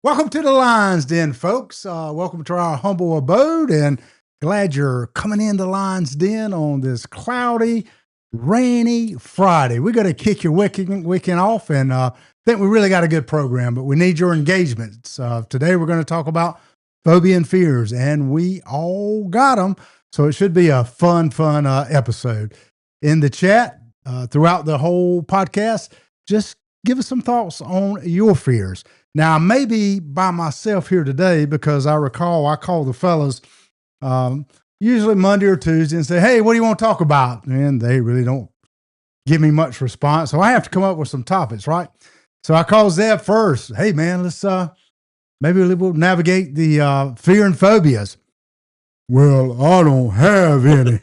Welcome to the Lions Den, folks. Welcome to our humble abode, and glad you're coming into Lions Den on this cloudy, rainy Friday. We're going to kick your weekend off, and think we really got a good program, but we need your engagements. Today we're going to talk about phobia and fears, and we all got them, so it should be a fun episode. In the chat, throughout the whole podcast, just give us some thoughts on your fears. Now, I may be by myself here today because I call the fellas usually Monday or Tuesday and say, hey, what do you want to talk about? And they really don't give me much response. So I have to come up with some topics, right? So I call Zeb first. Hey, man, let's maybe we'll navigate the fear and phobias. Well, I don't have any,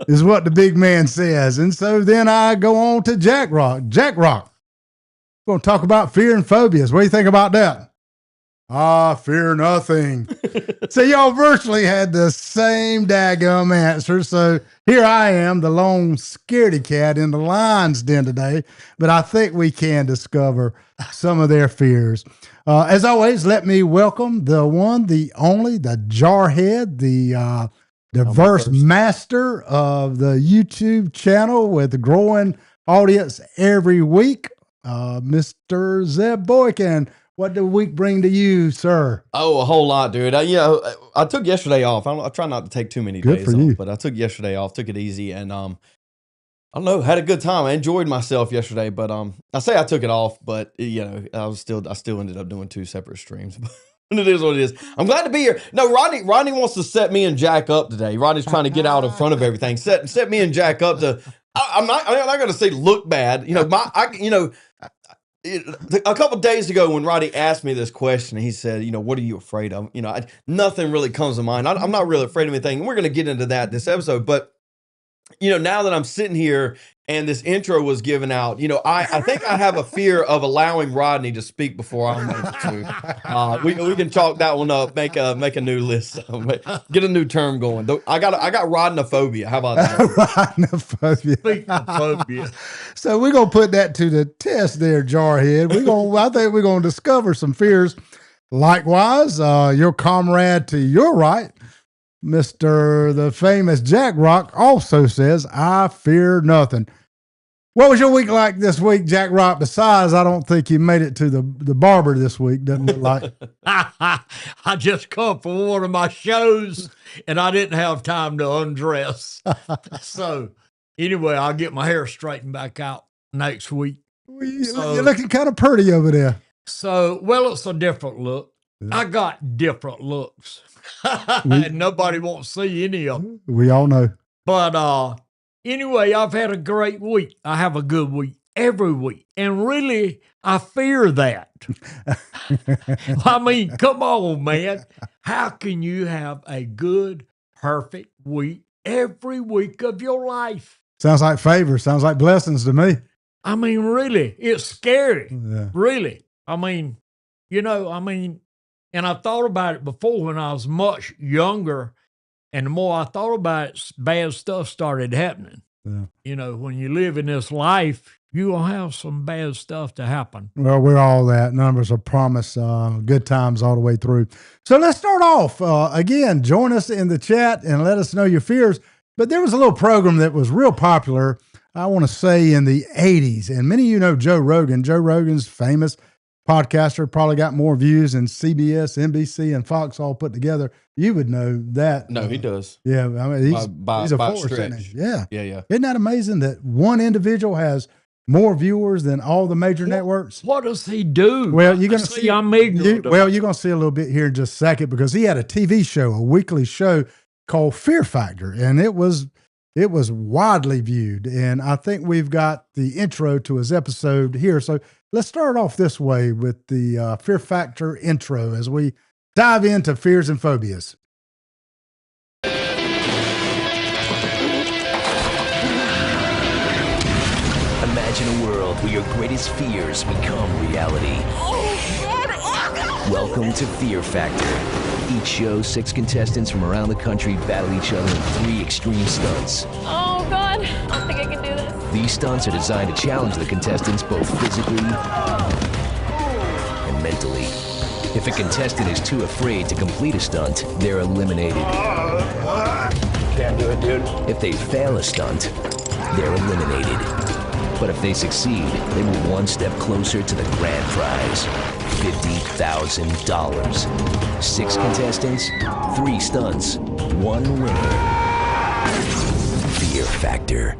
is what the big man says. And so then I go on to Jack Rock. Jack Rock. We're going to talk about fear and phobias. What do you think about that? Fear nothing. So y'all virtually had the same daggum answer. So here I am, the lone scaredy cat in the Lions Den today. But I think we can discover some of their fears. As always, let me welcome the one, the only, the Jarhead, the diverse master of the YouTube channel with a growing audience every week. Mr. Zeb Boykin, what did the week bring to you, sir? Oh, a whole lot, dude. I took yesterday off. I try not to take too many days off, but I took yesterday off, took it easy, and I don't know, had a good time. I enjoyed myself yesterday, but I say I took it off, but I still ended up doing two separate streams. But it is what it is. I'm glad to be here. No, Rodney wants to set me and Jack up today. Rodney's trying to get out in front of everything. Set me and Jack up to. I'm not going to say look bad. A couple of days ago when Roddy asked me this question, he said, what are you afraid of? Nothing really comes to mind. I'm not really afraid of anything. And we're going to get into that this episode. But, now that I'm sitting here and this intro was given out, I think I have a fear of allowing Rodney to speak before I'm able to. We can chalk that one up, make a new list, get a new term going. I got rodnophobia. How about that? Rodnophobia. So we're gonna put that to the test, there, Jarhead. I think we're gonna discover some fears. Likewise, your comrade to your right, Mr. the famous Jack Rock, also says, I fear nothing. What was your week like this week, Jack Rock? Besides, I don't think you made it to the barber this week, doesn't look like. I just come from one of my shows, and I didn't have time to undress. So, anyway, I'll get my hair straightened back out next week. You're looking kind of pretty over there. So, well, it's a different look. Yeah. I got different looks. And nobody won't see any of them. We all know. But anyway, I've had a great week. I have a good week every week. And really, I fear that. I mean, come on, man. How can you have a good, perfect week every week of your life? Sounds like favors. Sounds like blessings to me. I mean, really, it's scary. Yeah. Really. I mean, and I thought about it before when I was much younger, and the more I thought about it, bad stuff started happening. Yeah. When you live in this life, you're going to have some bad stuff to happen. Well, we're all that. None of us are promised good times all the way through. So let's start off. Again, join us in the chat and let us know your fears. But there was a little program that was real popular, I want to say, in the 80s. And many of you know Joe Rogan. Joe Rogan's famous podcaster, probably got more views than CBS, NBC, and Fox all put together. You would know that. No, he does. Yeah, I mean, he's a force, isn't he? Yeah. Isn't that amazing that one individual has more viewers than all the major networks? What does he do? Well, you're going to see. I'm ignorant. You're going to see a little bit here in just a second, because he had a TV show, a weekly show called Fear Factor, and it was widely viewed. And I think we've got the intro to his episode here. So let's start off this way with the Fear Factor intro as we dive into fears and phobias. Imagine a world where your greatest fears become reality. Welcome to Fear Factor. Each show, 6 contestants from around the country battle each other in 3 extreme stunts. Oh, God. I don't think I can do this. These stunts are designed to challenge the contestants both physically and mentally. If a contestant is too afraid to complete a stunt, they're eliminated. Can't do it, dude. If they fail a stunt, they're eliminated. But if they succeed, they move one step closer to the grand prize, $50,000. 6 contestants, 3 stunts, 1 winner. Fear Factor.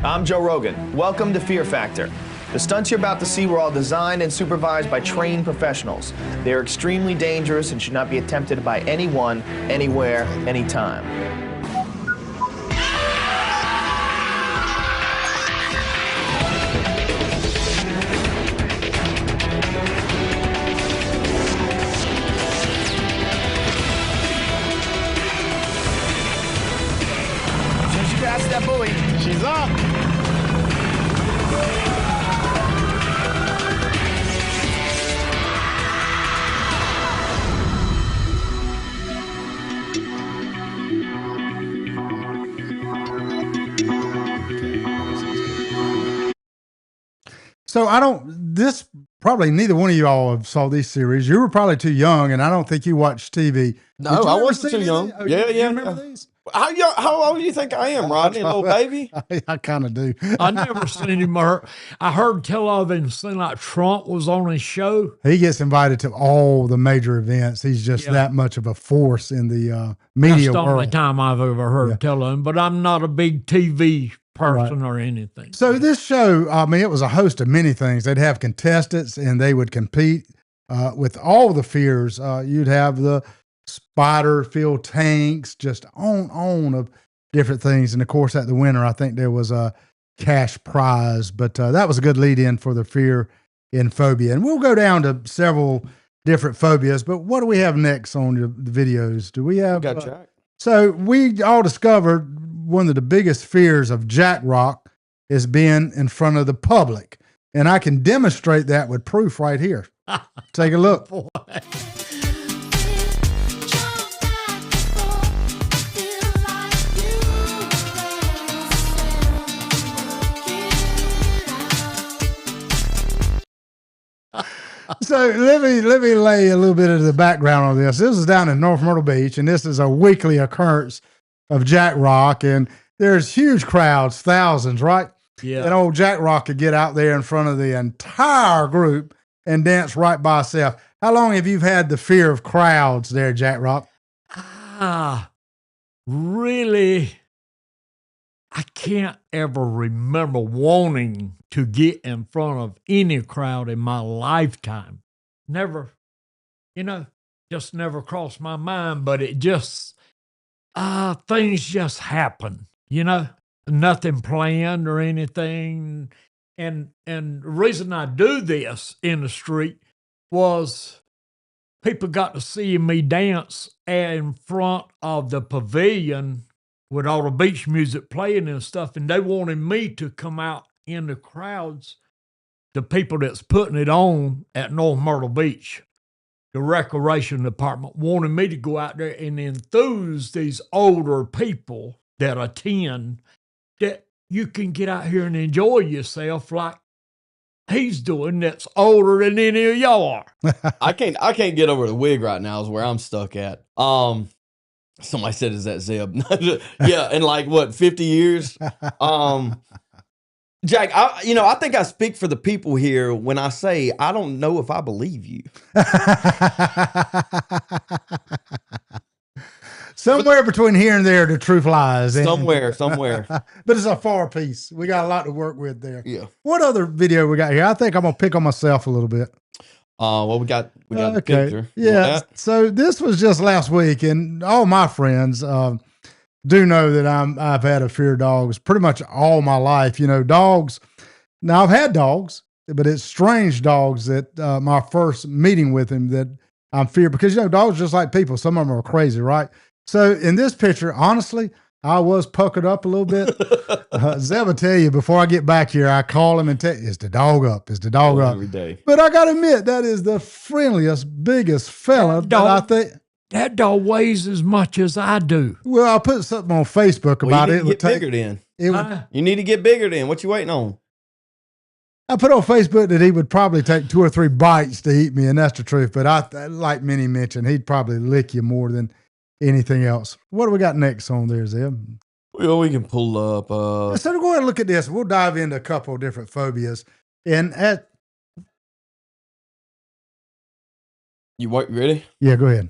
I'm Joe Rogan. Welcome to Fear Factor. The stunts you're about to see were all designed and supervised by trained professionals. They are extremely dangerous and should not be attempted by anyone, anywhere, anytime. Since you passed that buoy, she's up. So this probably neither one of you all have saw these series. You were probably too young, and I don't think you watched TV. No, Did you I ever wasn't see too young. Oh, Yeah, you yeah. remember these? How old do you think I am, Rodney? A little baby? I kind of do. I never seen him. I heard tell of him saying like Trump was on his show. He gets invited to all the major events. He's just that much of a force in the media That's the only world. time I've ever heard tell of him. But I'm not a big TV person or anything. So this show, I mean, it was a host of many things. They'd have contestants, and they would compete with all the fears. You'd have the spider filled tanks, just on of different things. And of course, at the winner, I think there was a cash prize. But that was a good lead in for the fear and phobia. And we'll go down to several different phobias. But what do we have next on the videos? Do we have? Got Jack. So we all discovered one of the biggest fears of Jack Rock is being in front of the public. And I can demonstrate that with proof right here. Take a look. So let me lay a little bit of the background on this. This is down in North Myrtle Beach, and this is a weekly occurrence of Jack Rock, and there's huge crowds, thousands, right? Yeah. And old Jack Rock could get out there in front of the entire group and dance right by himself. How long have you had the fear of crowds there, Jack Rock? Really, I can't ever remember wanting to get in front of any crowd in my lifetime. Never, just never crossed my mind, but it just, things just happen, nothing planned or anything. And the reason I do this in the street was people got to see me dance in front of the pavilion with all the beach music playing and stuff, and they wanted me to come out in the crowds, the people that's putting it on at North Myrtle Beach, the recreation department wanted me to go out there and enthuse these older people that attend, that you can get out here and enjoy yourself like he's doing that's older than any of y'all are. I can't get over the wig right now is where I'm stuck at. Somebody said, is that Zeb? Yeah, in like what, 50 years? Jack, I think I speak for the people here when I say I don't know if I believe you. Somewhere between here and there, the truth lies. Somewhere. But it's a far piece. We got a lot to work with there. Yeah. What other video we got here? I think I'm gonna pick on myself a little bit. Well, we got the picture. Yeah. So this was just last week, and all my friends do know that I've had a fear of dogs pretty much all my life. Dogs. Now I've had dogs, but it's strange dogs that my first meeting with him that I'm feared because dogs are just like people. Some of them are crazy, right? So in this picture, honestly, I was puckered up a little bit. Zeb will tell you before I get back here, I call him and tell is the dog up? Is the dog up? Every day. But I got to admit, that is the friendliest, biggest fella that I think. That dog weighs as much as I do. Well, I'll put something on Facebook about You it. need to get bigger then. You need to get bigger then. What you waiting on? I put on Facebook that he would probably take 2 or 3 bites to eat me, and that's the truth. But like Minnie mentioned, he'd probably lick you more than anything else. What do we got next on there, Zeb? Well, we can pull up. So go ahead and look at this. We'll dive into a couple of different phobias. And You ready? yeah, go ahead.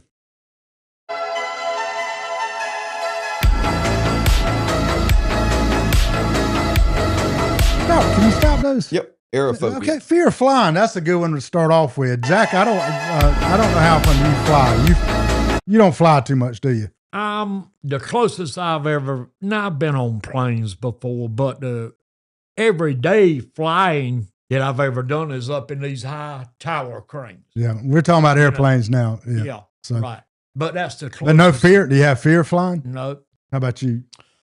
Stop. Can you stop those? Yep. Aerophobia. Okay, fear of flying. That's a good one to start off with. Jack, I don't know how often you fly. You don't fly too much, do you? The closest I've been on planes before, but the everyday flying that I've ever done is up in these high tower cranes. Yeah, we're talking about airplanes now. Yeah. Yeah, So, right. But that's the closest. but no fear. Do you have fear of flying? No. How about you?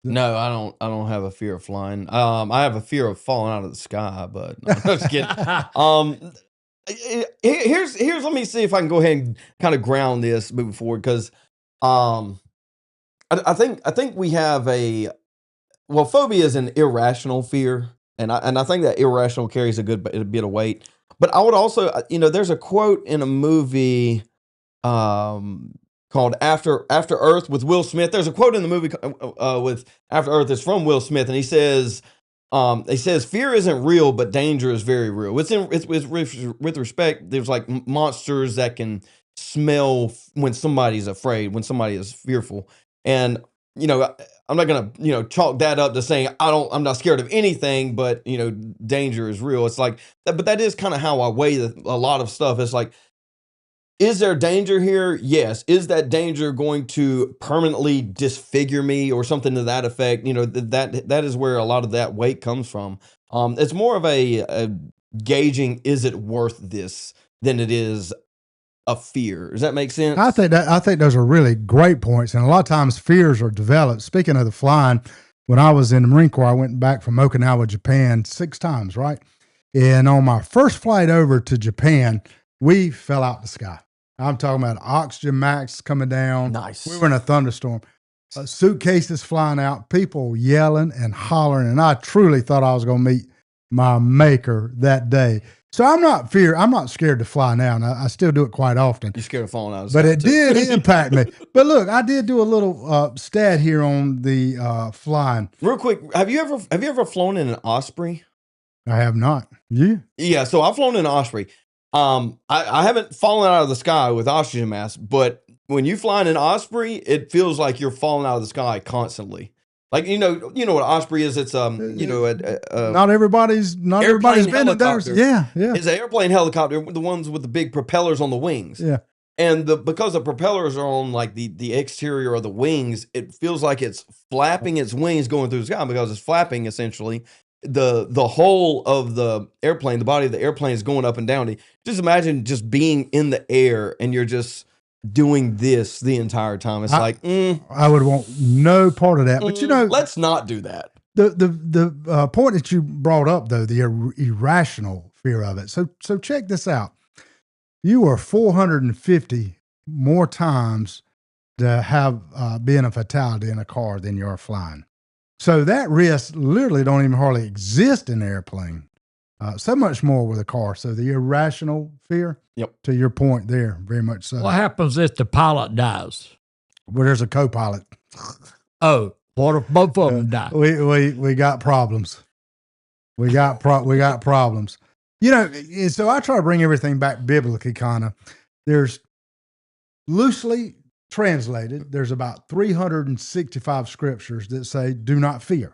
No, I don't have a fear of flying. I have a fear of falling out of the sky, but no, I'm just kidding. Here's let me see if I can go ahead and kind of ground this moving forward, because I think we have phobia is an irrational fear, and I think that irrational carries a bit of weight. But I would also, there's a quote in a movie called After Earth with Will Smith. There's a quote in the movie with After Earth. It's from Will Smith, and he says, fear isn't real, but danger is very real. It's with respect. There's like monsters that can smell when somebody's afraid, when somebody is fearful. And, I'm not going to, chalk that up to saying I'm not scared of anything, but, danger is real. It's like, but that is kind of how I weigh a lot of stuff. It's like, is there danger here? Yes. Is that danger going to permanently disfigure me or something to that effect? That is where a lot of that weight comes from. It's more of a gauging, is it worth this, than it is a fear. Does that make sense? I think those are really great points. And a lot of times fears are developed. Speaking of the flying, when I was in the Marine Corps, I went back from Okinawa, Japan 6 times, right? And on my first flight over to Japan, we fell out the sky. I'm talking about oxygen max coming down. Nice. We were in a thunderstorm. Suitcases flying out, people yelling and hollering. And I truly thought I was going to meet my maker that day. So I'm not scared to fly now. And I still do it quite often. You're scared of falling out of the But sky, it too. did impact me. But look, I did do a little stat here on the flying. Real quick, have you ever flown in an Osprey? I have not. You? Yeah, so I've flown in an Osprey. I haven't fallen out of the sky with oxygen mask, but when you fly in an Osprey, it feels like you're falling out of the sky constantly. Like, you know what Osprey is? It's not everybody's been in theirs. helicopter. Yeah. It's an airplane helicopter, the ones with the big propellers on the wings. Yeah. And because the propellers are on like the exterior of the wings, it feels like it's flapping its wings going through the sky, because it's flapping essentially. The whole of the airplane, the body of the airplane is going up and down. Just imagine just being in the air and you're just doing this the entire time. It's I would want no part of that. But let's not do that. The point that you brought up, though, the irrational fear of it. So check this out. You are 450 more times to have been a fatality in a car than you are flying. So that risk literally don't even hardly exist in an airplane. So much more with a car. So the irrational fear, Yep. To your point there, very much so. What happens if the pilot dies? Well, there's a co-pilot. Oh, what if both of them die? We got problems. We got problems. And so I try to bring everything back biblically, kind of. There's loosely translated, there's about 365 scriptures that say, do not fear,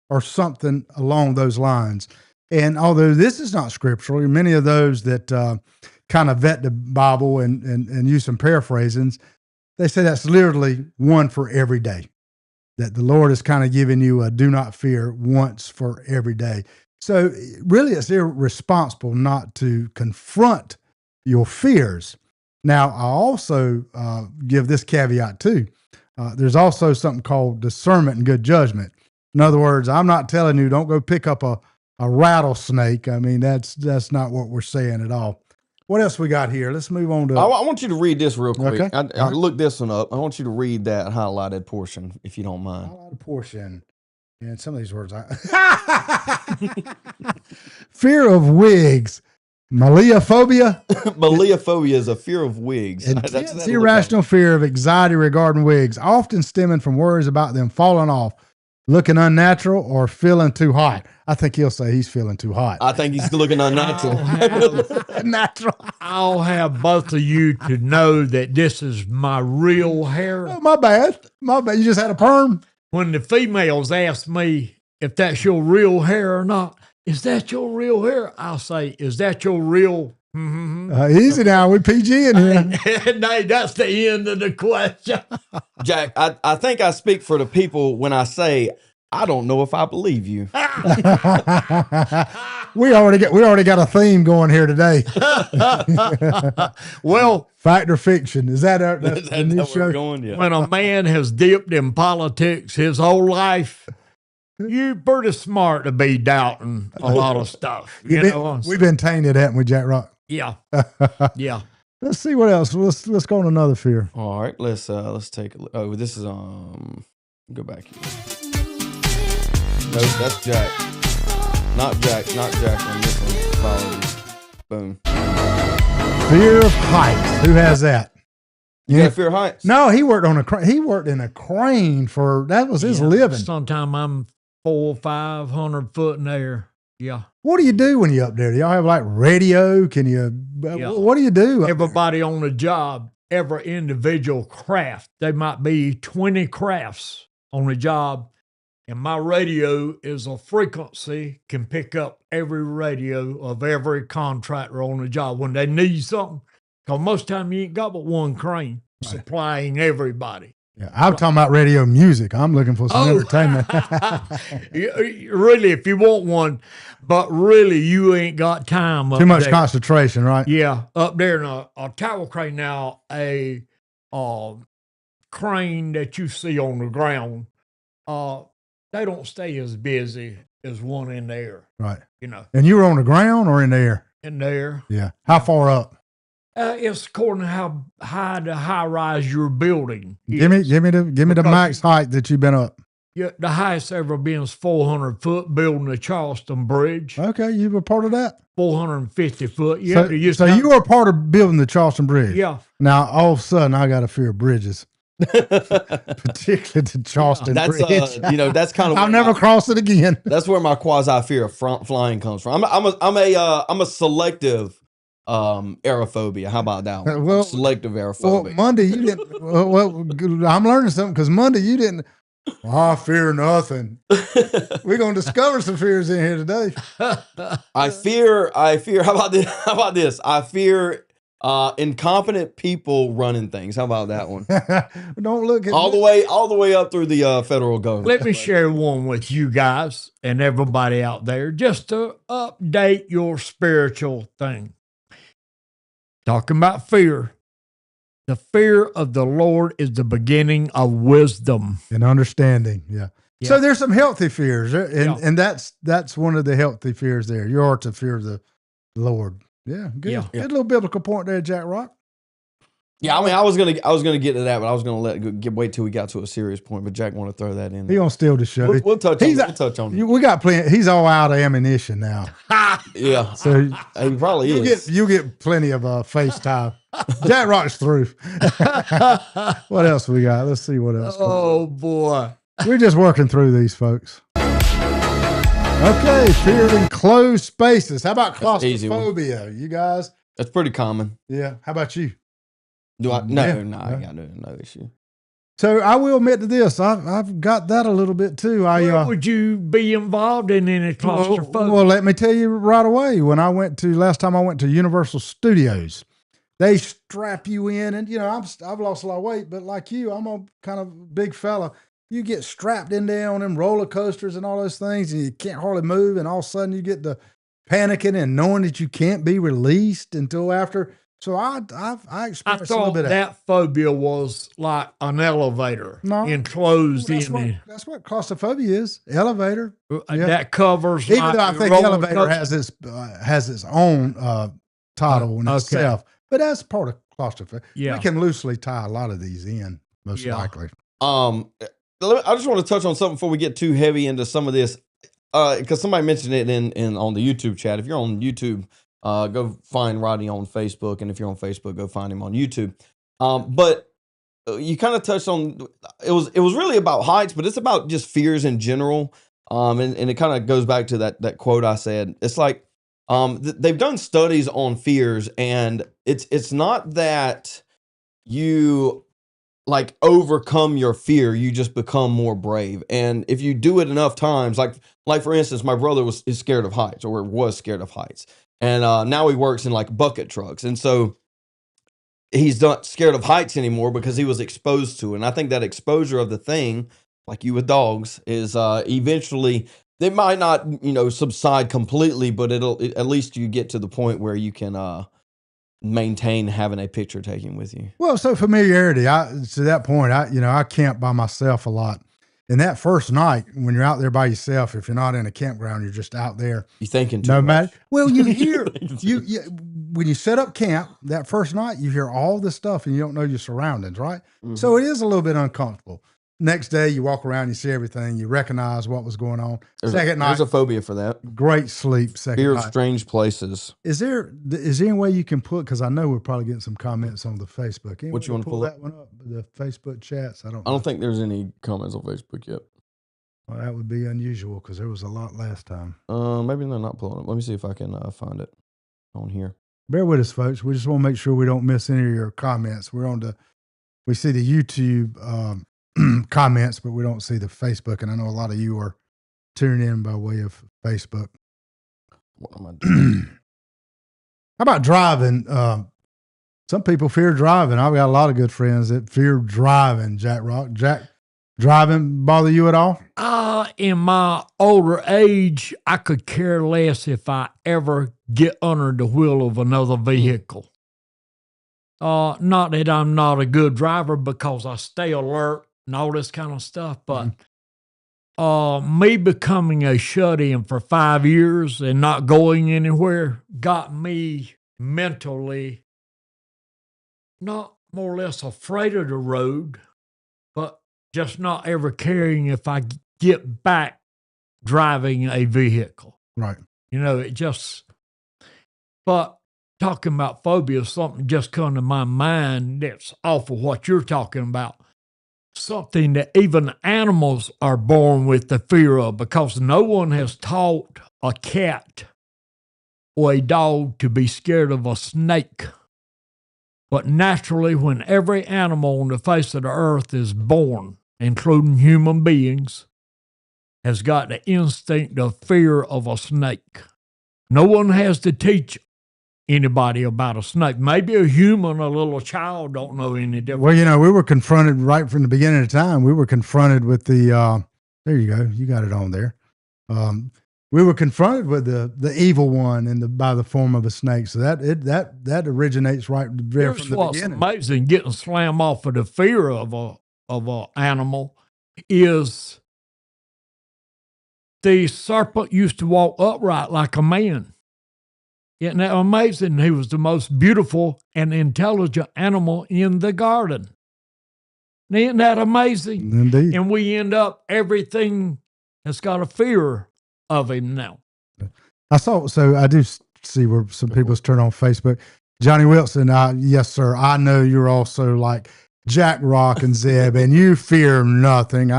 or something along those lines. And although this is not scriptural, many of those that kind of vet the Bible and use some paraphrasings, they say that's literally one for every day. That the Lord is kind of giving you a do not fear once for every day. So really it's irresponsible not to confront your fears. Now, I also give this caveat too. There's also something called discernment and good judgment. In other words, I'm not telling you don't go pick up a rattlesnake. I mean, that's not what we're saying at all. What else we got here? Let's move on to. I want you to read this real quick. Okay. I looked this one up. I want you to read that highlighted portion, if you don't mind. Highlighted portion. And some of these words, fear of wigs, maleophobia, Maleophobia is a fear of wigs. intense irrational fear of anxiety regarding wigs, often stemming from worries about them falling off, looking unnatural, or feeling too hot. I think he'll say he's feeling too hot. I think he's looking unnatural. Natural. I'll have both of you to know that this is my real hair. Oh, my bad. My bad. You just had a perm. When the females ask me if that's your real hair or not, is that your real hair? I'll say, is that your real? Easy now. We PG in here. No, that's the end of the question. Jack, I think I speak for the people when I say I don't know if I believe you. we already got a theme going here today. Well, fact or fiction? Is that our That's the new where show? we're going, yeah. when a man has dipped in politics his whole life, you're pretty smart to be doubting a lot of stuff. You know? We've been tainted, haven't we, Jack Rock? Yeah. Yeah. Let's see what else. Let's go on another fear. All right, let's take a look. Oh, this is go back here. No, that's Jack. Not Jack on this one. Follow. Boom. Fear of heights. Who has that? You got fear of heights? No, he worked on he worked in a crane that was his living. Sometime I'm 400 or 500 foot in the air. Yeah. What do you do when you're up there? Do y'all have like radio? Can you, what do you do? Everybody on the job, every individual craft, there might be 20 crafts on the job. And my radio is a frequency, can pick up every radio of every contractor on the job when they need something. Because most time you ain't got but one crane supplying everybody. Yeah, I'm talking about radio music. I'm looking for some entertainment. Really, if you want one, but really you ain't got time. Too much there. concentration, right? Yeah, up there in a tower crane now, a crane that you see on the ground, they don't stay as busy as one in the air. Right. You know, And you were on the ground or in the air? in the air. Yeah. How far up? It's according to how high the high rise you're building. Give me the Because max height that you've been up. Yeah, the highest ever been is 400 foot building the Charleston Bridge. Okay, you were part of that. 450 foot. Yeah. So you were part of building the Charleston Bridge. Yeah. Now all of a sudden I got a fear of bridges, particularly the Charleston Bridge. That's kind of. I'll never cross it again. That's where my quasi fear of flying comes from. I'm a selective aerophobia. How about that one? Well, Selective Well, aerophobia. Monday you didn't. Well, I'm learning something because Monday you didn't. I fear nothing. We're gonna discover some fears in here today. I fear. How about this? I fear incompetent people running things. How about that one? Don't look at all the way up through the federal government. Let me share one with you guys and everybody out there just to update your spiritual thing. Talking about fear. The fear of the Lord is the beginning of wisdom and understanding. Yeah. Yeah. So there's some healthy fears, and Yeah. and that's one of the healthy fears there. You are to fear the Lord. Yeah, good. Yeah. Good little biblical point there, Jack Rock. Yeah, I mean, I was gonna get to that, but I was gonna wait till we got to a serious point. But Jack want to throw that in. He gonna steal the show. We'll touch on it. We got plenty. He's all out of ammunition now, Yeah, so he probably is. you get plenty of FaceTime. Jack Rock's through. What else we got? Let's see what else. Oh, boy. We're just working through these, folks. Okay, fear of enclosed spaces. How about That's an easy one. claustrophobia? You guys? That's pretty common. Yeah. How about you? Do I? No, Yeah. I ain't got no issue. So I will admit to this. I've got that a little bit too. Would you be involved in any claustrophobia? Well, let me tell you right away. When last time I went to Universal Studios, they strap you in, and I've lost a lot of weight, but like you, I'm a kind of big fella. You get strapped in there on them roller coasters and all those things, and you can't hardly move, and all of a sudden you get the panicking and knowing that you can't be released until after. So I experienced I a little thought bit of that phobia was like an elevator No. enclosed that's in what, it. that's what claustrophobia is. Elevator. Yeah. That covers. Even like though I the think roller elevator coaster. has its own title in Okay. itself, but that's part of claustrophobia. Yeah. We can loosely tie a lot of these in, most Yeah. likely. I just want to touch on something before we get too heavy into some of this, because somebody mentioned it in on the YouTube chat. If you're on YouTube, go find Rodney on Facebook, and if you're on Facebook, go find him on YouTube. But you kind of touched on it was really about heights, but it's about just fears in general. And it kind of goes back to that quote I said. It's like they've done studies on fears, and it's not that you like overcome your fear, you just become more brave. And if you do it enough times, like for instance, my brother is scared of heights, or was scared of heights, and now he works in like bucket trucks, and so he's not scared of heights anymore because he was exposed to it. And I think that exposure of the thing, like you with dogs, is eventually, they might not, subside completely, but at least you get to the point where you can maintain having a picture taking with you. Well, so familiarity. To that point, I camp by myself a lot. And that first night, when you're out there by yourself, if you're not in a campground, you're just out there. You thinking too much. Well, you hear you when you set up camp that first night, you hear all this stuff and you don't know your surroundings, right? Mm-hmm. So it is a little bit uncomfortable. Next day, you walk around, you see everything, you recognize what was going on. Second night, there's a phobia for that. Great sleep. Second Fear night. of strange places. Is there any way you can put? Because I know we're probably getting some comments on the Facebook. What you want to pull that one up? The Facebook chats. I don't think there's any comments on Facebook yet. Well, that would be unusual because there was a lot last time. Maybe they're not pulling it. Let me see if I can find it on here. Bear with us, folks. We just want to make sure we don't miss any of your comments. We see the YouTube comments, but we don't see the Facebook. And I know a lot of you are tuning in by way of Facebook. What am I doing? How about driving? Some people fear driving. I've got a lot of good friends that fear driving. Jack Rock. Jack, driving bother you at all? In my older age, I could care less if I ever get under the wheel of another vehicle. Not that I'm not a good driver, because I stay alert and all this kind of stuff, but me becoming a shut-in for 5 years and not going anywhere got me mentally not more or less afraid of the road, but just not ever caring if I get back driving a vehicle. Right. But talking about phobia, something just come to my mind that's awful what you're talking about. Something that even animals are born with the fear of, because no one has taught a cat or a dog to be scared of a snake. But naturally, when every animal on the face of the earth is born, including human beings, has got the instinct of fear of a snake. No one has to teach anybody about a snake. Maybe a human, a little child, don't know any different. Well, we were confronted right from the beginning of time. We were confronted with the, there you go. You got it on there. We were confronted with the evil one by the form of a snake. So that originates right there from the beginning. What's amazing, getting slammed off of the fear of a animal is the serpent used to walk upright like a man. Isn't that amazing? He was the most beautiful and intelligent animal in the garden. Isn't that amazing? Indeed. And we end up, everything has got a fear of him now. I do see where some people's turn on Facebook. Johnny Wilson, yes, sir. I know you're also like Jack Rock and Zeb, and you fear nothing.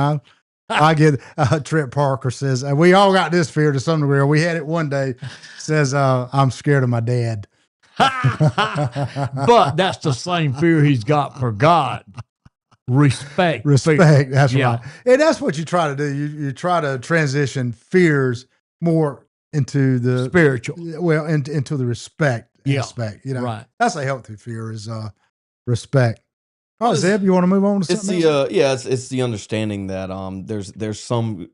I get Trent Parker says, we all got this fear to some degree. We had it one day, says, I'm scared of my dad. But that's the same fear he's got for God. Respect. That's right. And that's what you try to do. You try to transition fears more into the spiritual. Well, into the respect aspect. Right. That's a healthy fear is respect. Oh, Zeb, you want to move on to something else? It's the understanding that there's some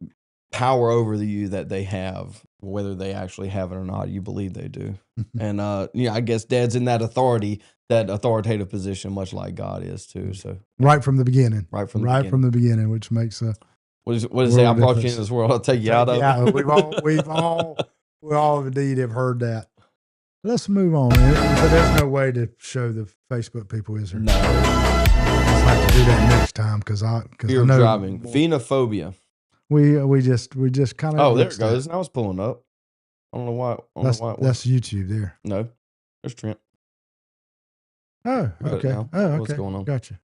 power over you that they have, whether they actually have it or not. You believe they do, and I guess Dad's in that authoritative position, much like God is too. So right from the beginning, from the beginning, which makes what is it say? I brought you in this world. I'll take you out of it. Yeah, we all indeed have heard that. Let's move on. But there's no way to show the Facebook people, is there? No. I'll have to do that next time because I Fear of know driving. Phenophobia. we just kind of. Oh, there it goes. Now it's pulling up. I don't know why. That's YouTube there. No, there's Trent. Oh, We got it okay. now. Oh, okay. What's going on? Gotcha.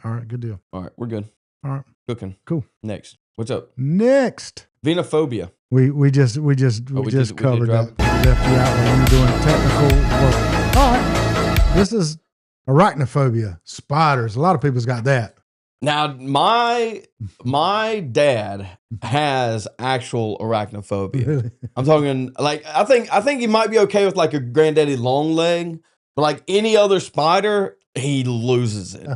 All right, good deal. All right, we're good. All right, Cooking. cool. Next. What's up? Next, Venophobia. we just we did covered drop that. We left you out when you're doing technical work. All right, this is arachnophobia, spiders. A lot of people's got that. Now, my dad has actual arachnophobia. Really? I'm talking like I think he might be okay with like a granddaddy long leg, but like any other spider, he loses it.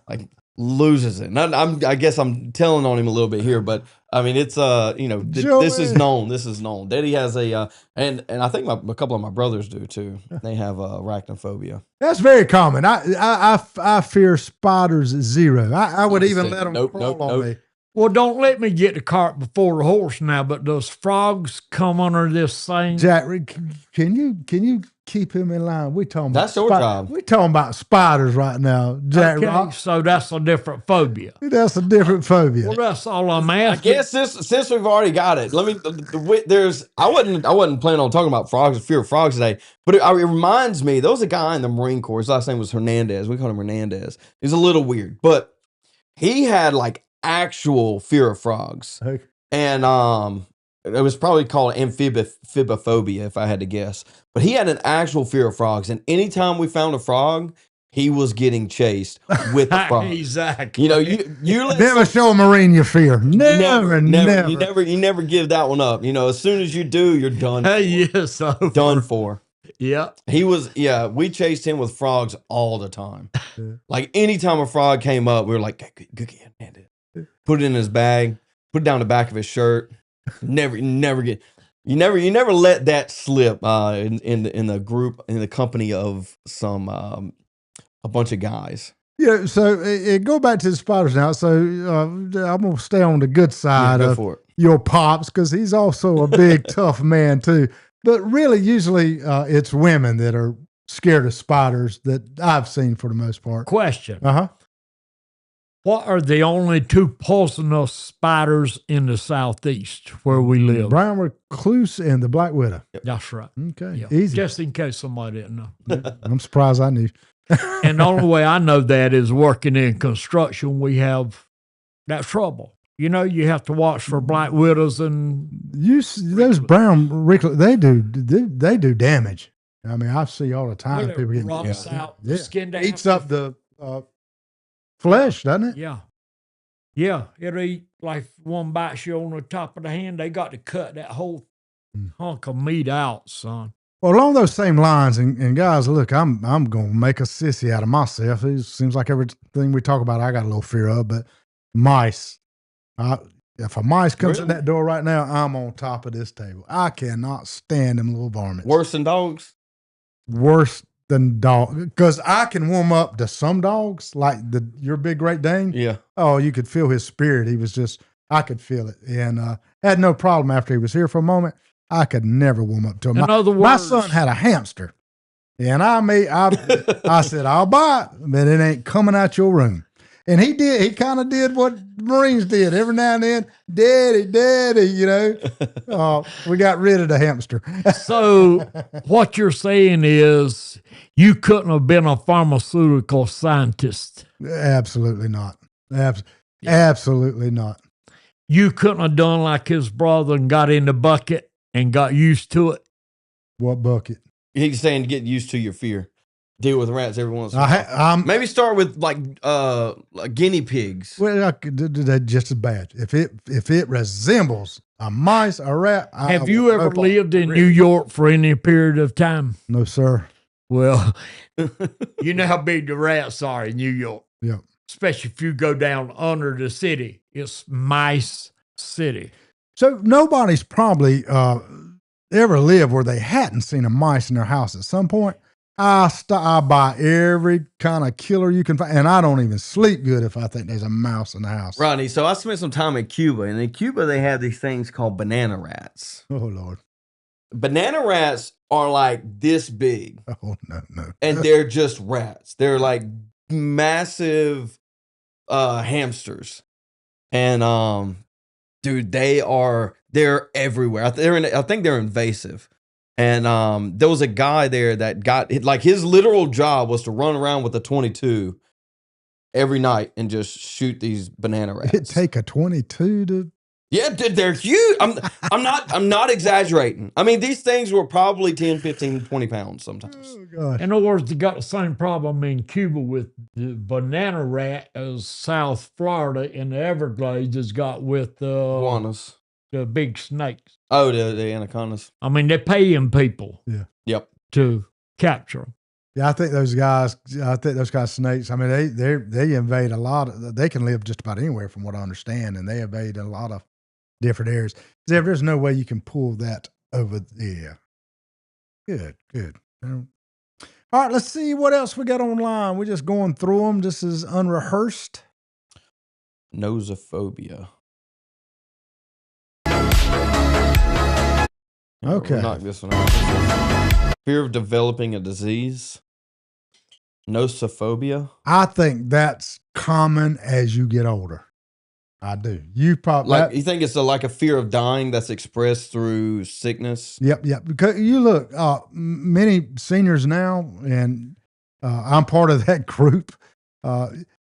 Like loses it. And I guess I'm telling on him a little bit here, but I mean it's this is known. This is known. Daddy has a and I think a couple of my brothers do too. They have arachnophobia. That's very common. I fear spiders zero. I would even let them crawl on me. Well, don't let me get the cart before the horse now, but does frogs come under this same? Jack, can you keep him in line? We talking about That's your job. We talking about spiders right now, Jack. Okay, so that's a different phobia. That's a different phobia. Well, that's all I'm asking. I guess since we've already got it, let me. I wasn't planning on talking about frogs, fear of frogs today, but it reminds me. There was a guy in the Marine Corps. His last name was Hernandez. We called him Hernandez. He's a little weird, but he had like actual fear of frogs, Okay. and it was probably called amphibophobia if I had to guess. But he had an actual fear of frogs, and anytime we found a frog, he was getting chased with the frog. Exactly. You know, you let Never show a Marine your fear. Never. you never give that one up. You know, as soon as you do, you're done. Yes, so Done for. yeah. We chased him with frogs all the time. Like anytime a frog came up, we were like, good kid, man. Put it in his bag, put it down the back of his shirt. You never let that slip in the group, in the company of some a bunch of guys. Yeah, so go back to the spiders now. So I'm gonna stay on the good side Go of for it. your pops because he's also a big tough man too. But really, usually it's women that are scared of spiders that I've seen for the most part. Question. Uh-huh. What are the only two poisonous spiders in the southeast where we live? Brown recluse and the black widow. That's right. Okay, Yeah. easy. Just in case somebody didn't know. I'm surprised I knew. And the only way I know that is working in construction. We have that trouble. You know, you have to watch for black widows and Those brown recluse, they do damage. I mean, I see all the time well, people it getting rocks out, yeah. skin down. Eats up the flesh, doesn't it? Yeah. Yeah. It'll eat like one bites you on the top of the hand. They got to cut that whole hunk of meat out, son. Well, along those same lines, and guys, look, I'm gonna make a sissy out of myself. It seems like everything we talk about, I got a little fear of. But mice, if a mice comes in that door right now, I'm on top of this table. I cannot stand them little varmints. Worse than dogs? Worse than dog, because I can warm up to some dogs, like your big Great Dane. Yeah. Oh, you could feel his spirit. He was just, I could feel it, and had no problem after he was here for a moment. I could never warm up to him. In other My words, son had a hamster, and I said, I'll buy it, but it ain't coming out your room. And he did. He kind of did what Marines did every now and then. Daddy, you know. We got rid of the hamster. so what you're saying is you couldn't have been a pharmaceutical scientist. Absolutely not. Absolutely not. You couldn't have done like his brother and got in the bucket and got used to it. What bucket? He's saying get used to your fear. Deal with rats every once in a while. I'm Maybe start with like guinea pigs. well. I could do that just as bad. If it resembles a mice, a rat. Have you ever lived in New York for any period of time? No, sir. Well, you know how big the rats are in New York. Yeah. Especially if you go down under the city. It's Mice City. So nobody's probably ever lived where they hadn't seen a mice in their house at some point. I buy every kind of killer you can find, and I don't even sleep good if I think there's a mouse in the house. Rodney, so I spent some time in Cuba, and in Cuba they have these things called banana rats. Oh, Lord. Banana rats are like this big, Oh, no. and they're just rats. They're like massive hamsters, and dude, they're everywhere. I think they're invasive. And there was a guy there that got like his literal job was to run around with a 22 every night and just shoot these banana rats. It'd take a 22 to. Yeah, they're huge. I'm not exaggerating. I mean, these things were probably 10, 15, 20 pounds sometimes. Oh, gosh. In other words, they got the same problem in Cuba with the banana rat as South Florida and the Everglades has got with Iguanas. the big snakes. Oh, the anacondas. I mean, they're paying people Yep. to capture them. Yeah, I think those guys snakes, I mean, they invade a lot of, they can live just about anywhere from what I understand, and they invade a lot of different areas. There's no way you can pull that over there. Good. All right, let's see what else we got online. We're just going through them. This is unrehearsed. Nosophobia. Okay. We'll knock this one out. Fear of developing a disease. Nosophobia. I think that's common as you get older. I do. You probably Like you think it's like a fear of dying that's expressed through sickness. Yep. Because you look, many seniors now, and I'm part of that group.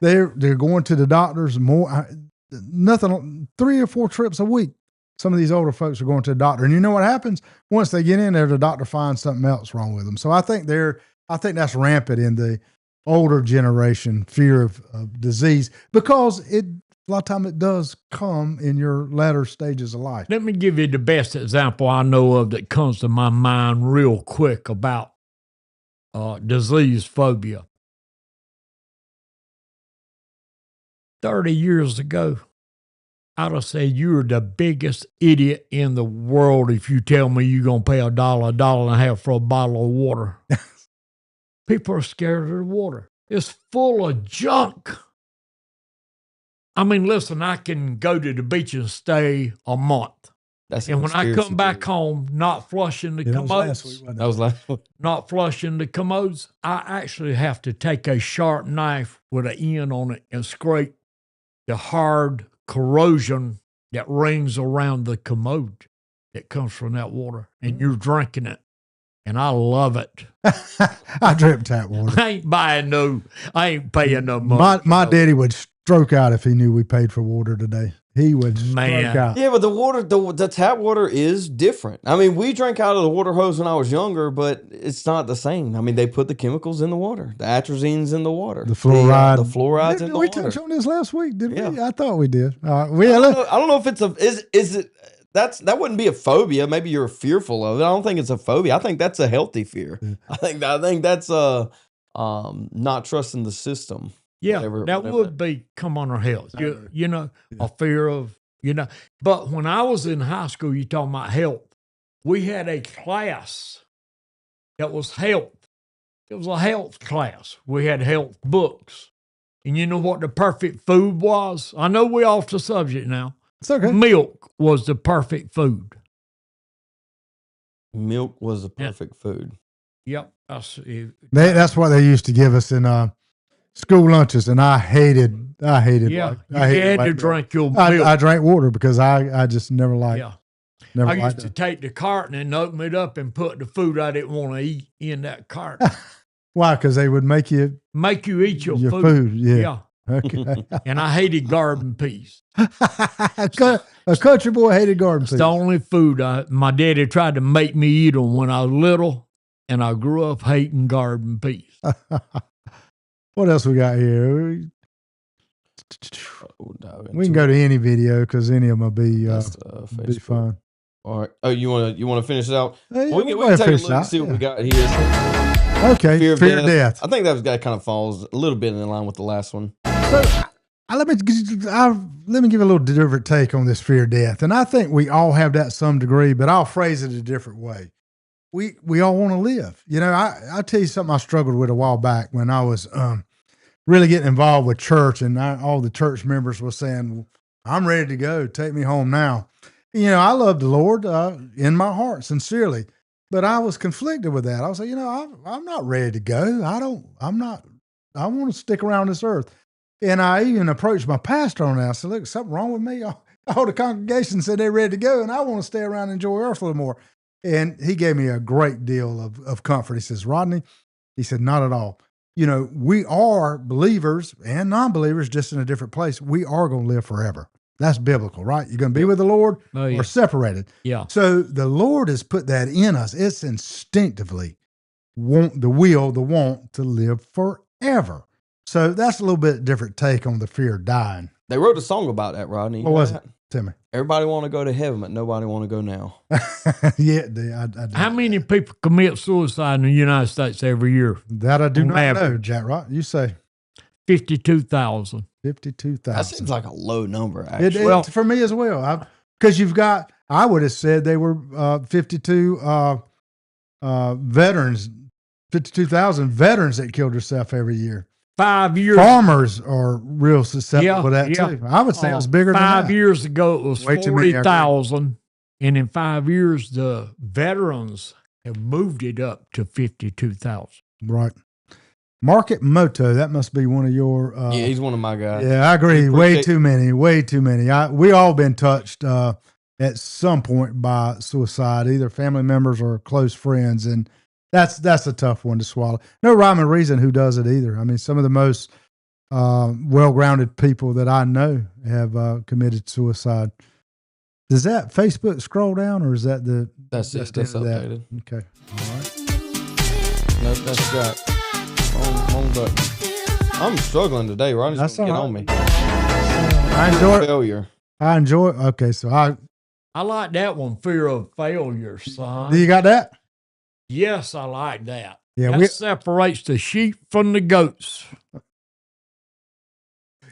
They're going to the doctors more. Nothing. 3 or 4 trips a week. Some of these older folks are going to the doctor, and you know what happens once they get in there? The doctor finds something else wrong with them. So I think that's rampant in the older generation, fear of disease, because a lot of time it does come in your latter stages of life. Let me give you the best example I know of that comes to my mind real quick about disease phobia. 30 years ago, I'd have said you're the biggest idiot in the world if you tell me you're going to pay $1.50 for a bottle of water. People are scared of the water. It's full of junk. I mean, listen, I can go to the beach and stay a month. And when I come back home, not flushing the commodes, That was last week. not flushing the commodes, I actually have to take a sharp knife with an end on it and scrape the hard corrosion that rings around the commode that comes from that water. And you're drinking it. And I love it. I drink tap water. I ain't paying no money. My daddy would stroke out if he knew we paid for water today. He would stroke out. Yeah, but the tap water is different. I mean, we drank out of the water hose when I was younger, but it's not the same. I mean, they put the chemicals in the water, the atrazine's in the water, The fluoride. the fluoride's in the water. Did we touch on this last week? Did Yeah. we? I thought we did. I don't know if it's that wouldn't be a phobia. Maybe you're fearful of it. I don't think it's a phobia. I think that's a healthy fear. Yeah. I think that's not trusting the system. Yeah, Whatever- that whatever. would be come on our health. You know, a fear of, But when I was in high school, you talking about health. We had a class that was health. It was a health class. We had health books. And you know what the perfect food was? I know we're off the subject now. It's okay. Milk was the perfect food. Milk was the perfect food. Yep. That's That's what they used to give us in school lunches, and I hated. Yeah, you had to drink your milk. I drank water because I just never liked. Yeah. Never I used liked to it. take the carton and open it up and put the food I didn't want to eat in that carton. Why? Because they would make you Make you eat your food. Yeah. Yeah. Okay. And I hated garden peas. A country boy hated garden It's peas. the only food my daddy tried to make me eat them when I was little, and I grew up hating garden peas. What else we got here? We can go to any video because any of them will be Facebook. fun. All right. Oh, you want to finish it out? Hey, We can go ahead, take a finish look it and out. see what we Yeah. got here. Okay, fear of death. I think that kind of falls a little bit in line with the last one. So let me give a little different take on this fear of death, and I think we all have that to some degree, but I'll phrase it a different way. We all want to live. I tell you something I struggled with a while back when I was really getting involved with church, and all the church members were saying, well, "I'm ready to go. Take me home now." I love the Lord in my heart, sincerely, but I was conflicted with that. I was like, I'm not ready to go. I'm not to stick around this earth. And I even approached my pastor on that. I said, look, something wrong with me? All the congregation said they're ready to go, and I want to stay around and enjoy earth a little more. And he gave me a great deal of comfort. He says, Rodney, he said, not at all. You know, we are believers and non-believers, just in a different place. We are going to live forever. That's biblical, right? You're going to be with the Lord or separated. Yeah. So the Lord has put that in us. It's instinctively want the want to live forever. So that's a little bit different take on the fear of dying. They wrote a song about that, Rodney. What was it? Tell me. Everybody want to go to heaven, but nobody want to go now. Yeah, I do. How many people commit suicide in the United States every year? That I do On not average. know, Jack. Right? You say 52,000. 52,000. That seems like a low number, actually. It, for me as well. Because you've got, I would have said they were 52 veterans, 52,000 veterans that killed themselves every year. 5 years. Farmers are real susceptible to that too. I would say it was bigger than that. 5 years ago, it was Way too many, 40,000. And in 5 years, the veterans have moved it up to 52,000. Right. Market Moto, that must be one of your. Yeah, he's one of my guys. Yeah, I agree. Way too many. We all been touched at some point by suicide, either family members or close friends, and that's a tough one to swallow. No rhyme or reason who does it either. I mean, some of the most well-grounded people that I know have committed suicide. Does that Facebook scroll down, or is that the? That's the it. That's end of that? updated. Okay. All right. No, that's Jack. Wrong button. I'm struggling today, Rodney's That's gonna get all on me. I enjoy it. Failure. I enjoy it. Okay, so I like that one, fear of failure, son. you got that? Yes, I like that. Yeah, That separates the sheep from the goats.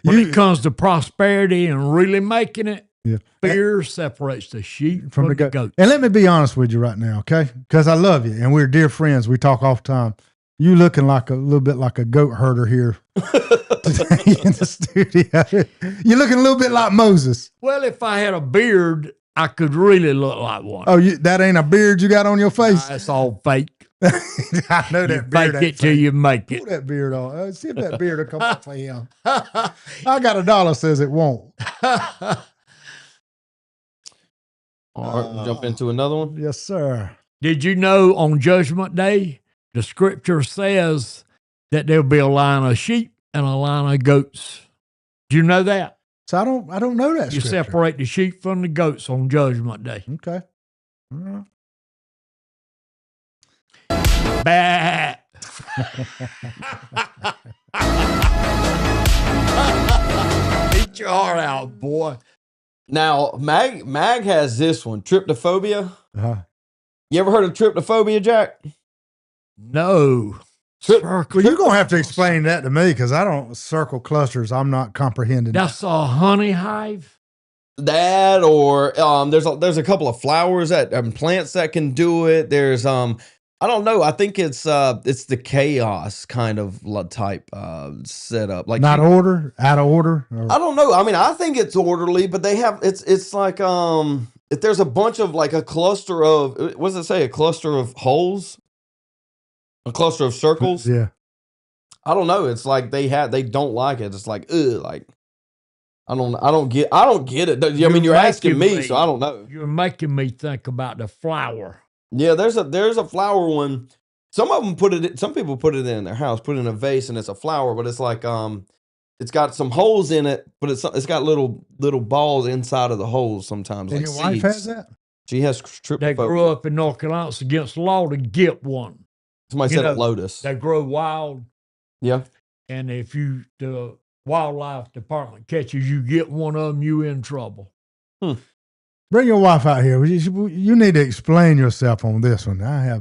When it comes to prosperity and really making it, Yeah. fear separates the sheep from the goats. And let me be honest with you right now, okay? Because I love you and we're dear friends. We talk all the time. You looking like a little bit like a goat herder here today in the studio. You're looking a little bit like Moses. Well, if I had a beard, I could really look like one. Oh, that ain't a beard you got on your face? That's all fake. I know You that beard. fake it till you make it. Pull that beard on. See if that beard will come off for him. I got $1 says it won't. All right, jump into another one. Yes, sir. Did you know on Judgment Day, the scripture says that there'll be a line of sheep and a line of goats? Do you know that? So I don't know that You scripture. separate the sheep from the goats on Judgment Day. Okay. All right. Bah. Eat your heart out, boy. Now, Mag has this one, tryptophobia. Uh-huh. You ever heard of tryptophobia, Jack? No. Well, you're going to have to explain that to me because I don't circle clusters. I'm not comprehending. That's a honey hive? That or there's a couple of flowers that plants that can do it. There's I don't know. I think it's the chaos kind of type setup. Like not order, out of order. I don't know. I mean, I think it's orderly, but they have it's like if there's a bunch of like a cluster of what does it say? A cluster of holes, a cluster of circles. Yeah. I don't know. It's like they don't like it. It's like like I don't get it. I mean, you're asking me, so I don't know. You're making me think about the flower. Yeah, there's a flower one. Some people put it in their house, put it in a vase, and it's a flower, but it's like it's got some holes in it, but it's got little balls inside of the holes sometimes. And like your wife seeds. has that? She has tryptophobia. They grew up in North Carolina. It's against the law to get one. Somebody said a lotus. They grow wild. Yeah. And if the wildlife department catches you get one of them, you in trouble. Bring your wife out here. You need to explain yourself on this one. I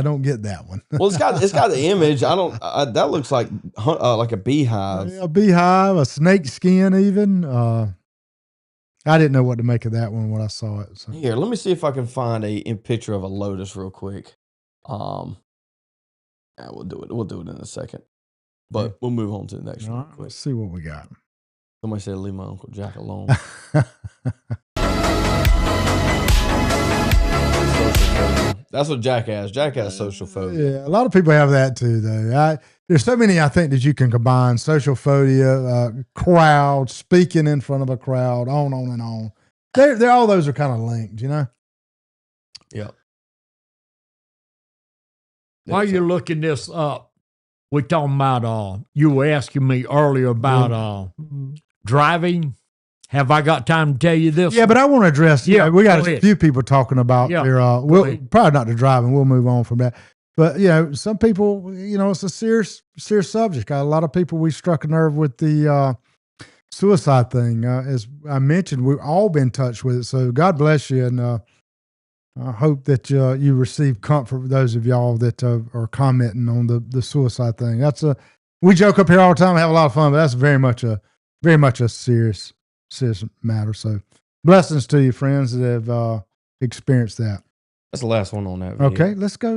don't get that one. Well, it's got the image. That looks like a beehive. A beehive, a snake skin, even. I didn't know what to make of that one when I saw it. So. Here, let me see if I can find a picture of a lotus real quick. We'll do it. We'll do it in a second. But we'll move on to the next one. Let's see what we got. Somebody said leave my Uncle Jack alone. That's what Jack has. Jack has social phobia. Yeah, a lot of people have that too, though. there's so many, I think, that you can combine: social phobia, crowd, speaking in front of a crowd, on and on. They're all those are kind of linked, you know. Yeah. While you're looking this up, we're talking about, you were asking me earlier about driving. Have I got time to tell you this? Yeah, but I want to address. Yeah, we got go a ahead. few people talking about Yeah, their. go We'll ahead. probably not the driving. We'll move on from that. But some people, it's a serious subject. Got a lot of people. We struck a nerve with the suicide thing. As I mentioned, we've all been touched with it. So God bless you, and I hope that you receive comfort for those of y'all that are commenting on the suicide thing. We joke up here all the time, have a lot of fun, but that's very much a serious matter. So blessings to you, friends that have experienced that. That's the last one on that video. Okay, let's go.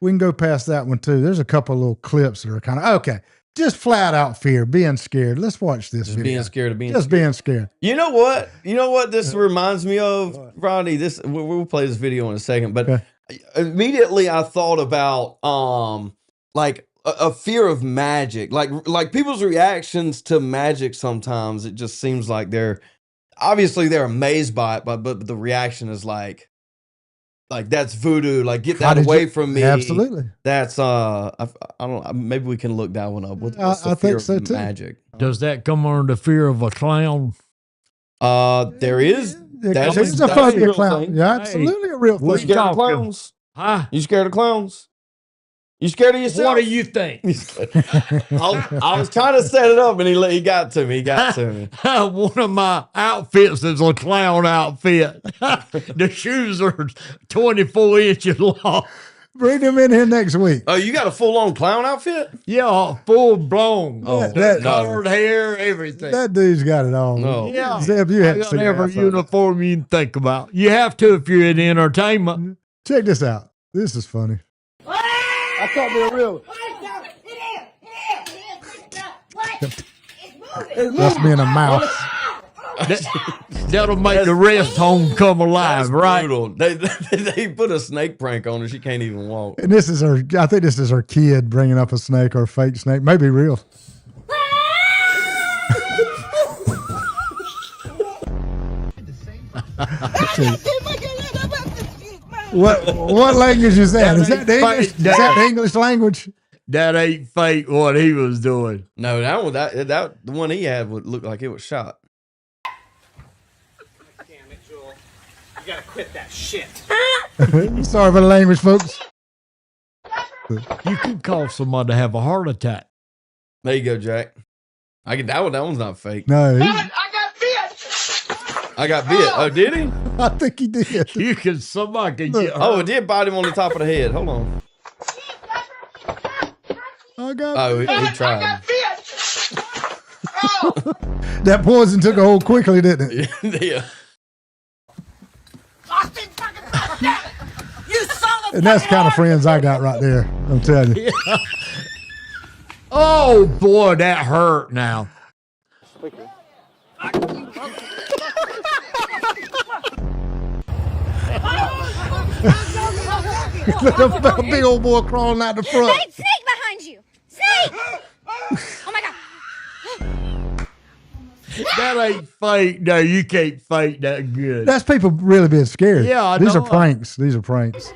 We can go past that one too. There's a couple of little clips that are kind of okay. Just flat out fear, being scared. Let's watch this Just video. being scared of being Just scared. being scared. You know what this reminds me of, Rodney? We'll play this video in a second, but Okay. immediately I thought about like a fear of magic. Like people's reactions to magic sometimes, it just seems like they're amazed by it, but the reaction is like that's voodoo, like get How that did away you- from me. Absolutely. That's I don't, maybe we can look that one up. What's the I fear think so, of too. magic? Does that come under the fear of a clown? There is. That's It's a a phobia real clown. thing. Yeah, absolutely a real You What thing. scared of talking? clowns? Huh? You scared of clowns? You scared of yourself? What do you think? I was trying to set it up, and he got to me. He got to me. One of my outfits is a clown outfit. The shoes are 24 inches long. Bring them in here next week. Oh, you got a full-on clown outfit? Yeah, full blown. Oh, that- Colored hair, everything. That dude's got it all. No. Yeah. Zeb, you I had to got see every that. uniform you can think about. You have to if you're in entertainment. Check this out. This is funny. I caught me a real. That's being a mouse. That'll make the rest home come alive, That's right? brutal. They put a snake prank on her. She can't even walk. And this is her. I think this is her kid bringing up a snake or a fake snake, maybe real. What language is that? Is that the English? Is that the English language? That ain't fake what he was doing. No, that the one he had would look like it was shot. Damn it, Joel. You gotta quit that shit. Sorry for the language, folks. You could cause somebody to have a heart attack. There you go, Jack. I get that one. That one's not fake. No, I got bit. Oh, did he? I think he did. You can somebody can get hurt. Oh, it did bite him on the top of the head. Hold on. I got Oh, he tried. that poison took a hold quickly, didn't it? Yeah. And that's the kind of friends I got right there. I'm telling you. Oh boy, that hurt now. A big old boy crawling out the front. Snake, snake behind you! Snake! Oh my god! That ain't fake. No, you can't fake that good. That's people really being scared. Yeah, I These know. are pranks. These are pranks.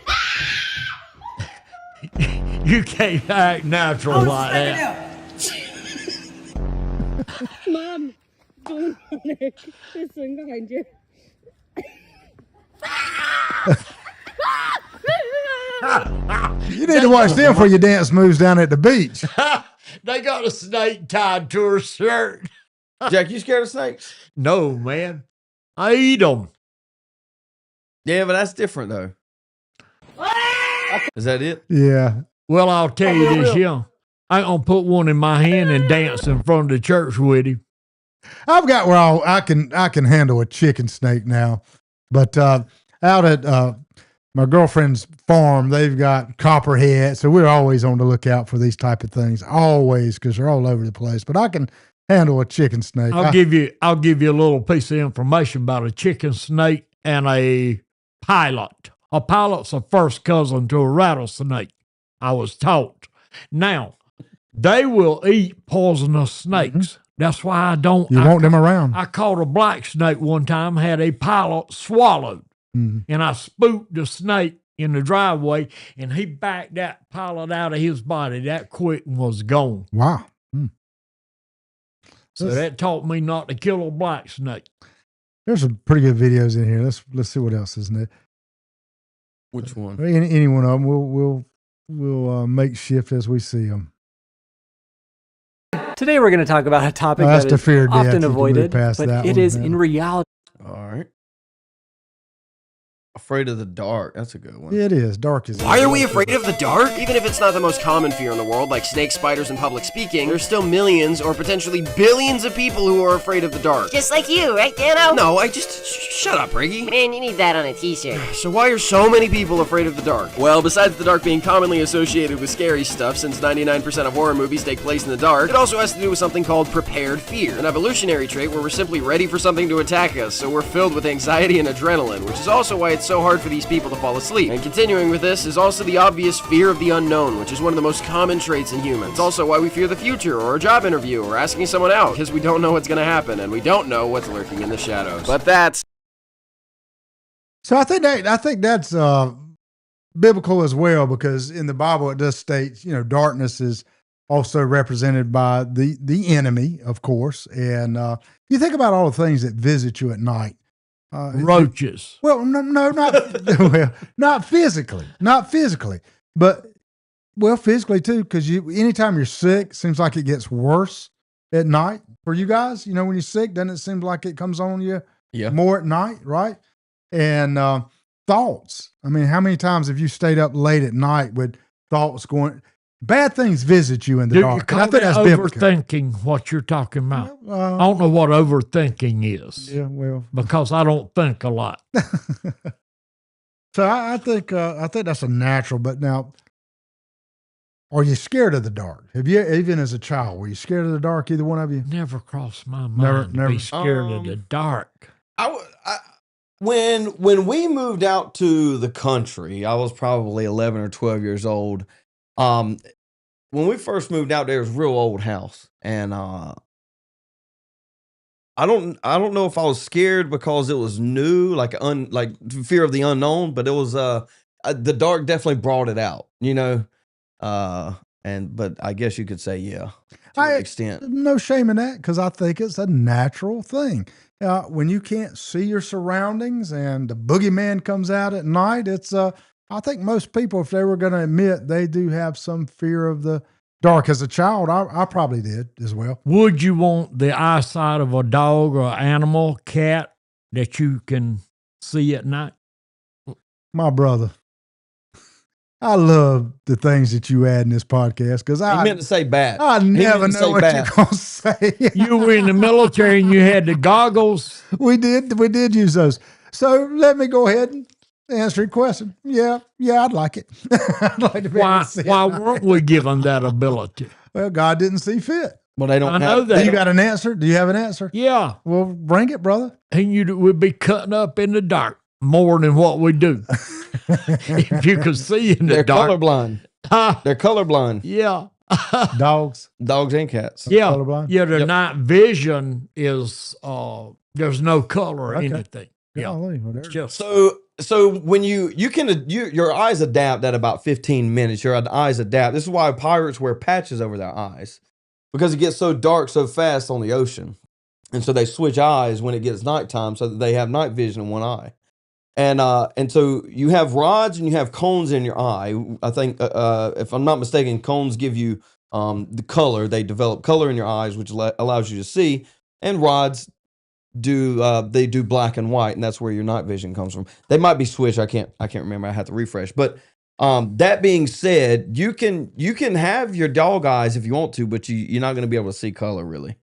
You can't act natural like that. Mom, don't panic. There's one behind you. You need to watch them for your dance moves down at the beach. They got a snake tied to her shirt. Jack, you scared of snakes? No, man. I eat them. Yeah, but that's different though. Is that it? Yeah. Well, I'll tell you this, yeah. I'm going to put one in my hand and dance in front of the church with him. I've got where I can handle a chicken snake now. But out at my girlfriend's farm, they've got copperhead. So we're always on the lookout for these type of things. Always, because they're all over the place. But I can handle a chicken snake. I'll give you a little piece of information about a chicken snake and a pilot. A pilot's a first cousin to a rattlesnake, I was taught. Now, they will eat poisonous snakes. That's why I don't. You want them around. I caught a black snake one time, had a pilot swallowed, and I spooked the snake in the driveway, and he backed that pilot out of his body that quick and was gone. Wow. So that taught me not to kill a black snake. There's some pretty good videos in here. Let's see what else is in there. Which one? Any one of them. We'll make shift as we see them. Today we're going to talk about a topic That's that the is fear of death. often You can move avoided, past but that it one, is yeah. in reality. All right. Afraid of the dark. That's a good one. Yeah, it is. Dark is. Why are we afraid of the dark? Even if it's not the most common fear in the world, like snakes, spiders, and public speaking, there's still millions or potentially billions of people who are afraid of the dark. Just like you, right, Dano? No, I just... shut up, Riggy. Man, you need that on a t-shirt. So why are so many people afraid of the dark? Well, besides the dark being commonly associated with scary stuff, since 99% of horror movies take place in the dark, it also has to do with something called prepared fear, an evolutionary trait where we're simply ready for something to attack us, so we're filled with anxiety and adrenaline, which is also why it's so hard for these people to fall asleep. And continuing with this is also the obvious fear of the unknown, which is one of the most common traits in humans. It's also why we fear the future, or a job interview, or asking someone out, because we don't know what's gonna happen, and we don't know what's lurking in the shadows. But that's... So I think that's biblical as well, because in the Bible it does state, darkness is also represented by the enemy, of course. And you think about all the things that visit you at night. Roaches. Well, no, not physically, but physically too, because anytime you're sick, seems like it gets worse at night for you guys. When you're sick, doesn't it seem like it comes on you more at night, right? And thoughts. I mean, how many times have you stayed up late at night with thoughts going? Bad things visit you in the dark. I think that's overthinking what you're talking about. I don't know what overthinking is. Yeah, well, because I don't think a lot. So I think that's a natural. But now, are you scared of the dark? Have you, even as a child, were you scared of the dark? Either one of you? Never crossed my mind to be scared of the dark. When we moved out to the country, I was probably 11 or 12 years old. When we first moved out there, it was a real old house, and I don't know if I was scared because it was new, like fear of the unknown, but it was the dark definitely brought it out, but I guess you could say to an extent. No shame in that, because I think it's a natural thing. When you can't see your surroundings and the boogeyman comes out at night, it's I think most people, if they were going to admit, they do have some fear of the dark. As a child, I probably did as well. Would you want the eyesight of a dog or animal, cat, that you can see at night? My brother, I love the things that you add in this podcast, because I meant to say bat. I never know what you're going to say. You were in the military and you had the goggles. We did use those. So let me go ahead and answer your question. Yeah, I'd like it. I'd like to be able to see why weren't we given that ability? Well, God didn't see fit. Well, they don't. I know that. Do you got an answer? Do you have an answer? Yeah. Well, bring it, brother. And you would be cutting up in the dark more than what we do. If you could see in the dark. Colorblind. They're colorblind. Yeah. Dogs and cats. Yeah. Colorblind? Yeah. Their night vision is there's no color or anything. Yeah. It's just So when your eyes adapt at about 15 minutes. Your eyes adapt. This is why pirates wear patches over their eyes, because it gets so dark so fast on the ocean, and so they switch eyes when it gets nighttime so that they have night vision in one eye. And so you have rods and you have cones in your eye. I think if I'm not mistaken, cones give you the color. They develop color in your eyes, which allows you to see, and rods do black and white, and that's where your night vision comes from. They might be switched. I can't remember. I have to refresh. But that being said, you can have your dog eyes if you want to, but you're not going to be able to see color really.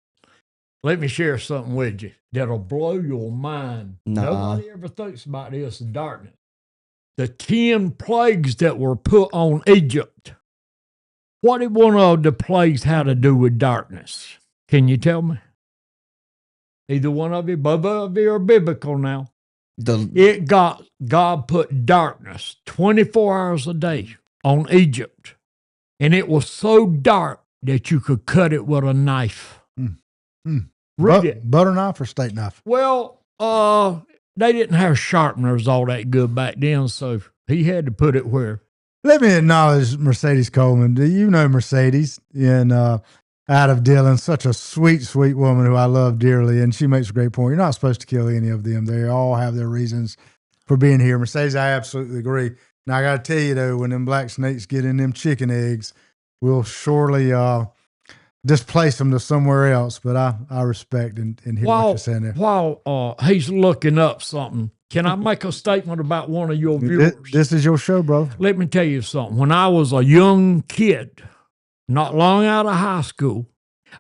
Let me share something with you that'll blow your mind. Nobody ever thinks about this in darkness. The 10 plagues that were put on Egypt. What did one of the plagues have to do with darkness? Can you tell me? Either one of you, both of you are biblical now. God put darkness 24 hours a day on Egypt. and it was so dark that you could cut it with a knife. Read it. Butter knife or steak knife? Well, they didn't have sharpeners all that good back then, so he had to put it where. Let me acknowledge Mercedes Coleman. Do you know Mercedes out of Dillon? Such a sweet, sweet woman who I love dearly, and she makes a great point. You're not supposed to kill any of them. They all have their reasons for being here. Mercedes, I absolutely agree. Now, I got to tell you, though, when them black snakes get in them chicken eggs, we'll surely displace them to somewhere else. But I respect and hear what you're saying there. While he's looking up something, can I make a statement about one of your viewers? This is your show, bro. Let me tell you something. When I was a young kid, not long out of high school,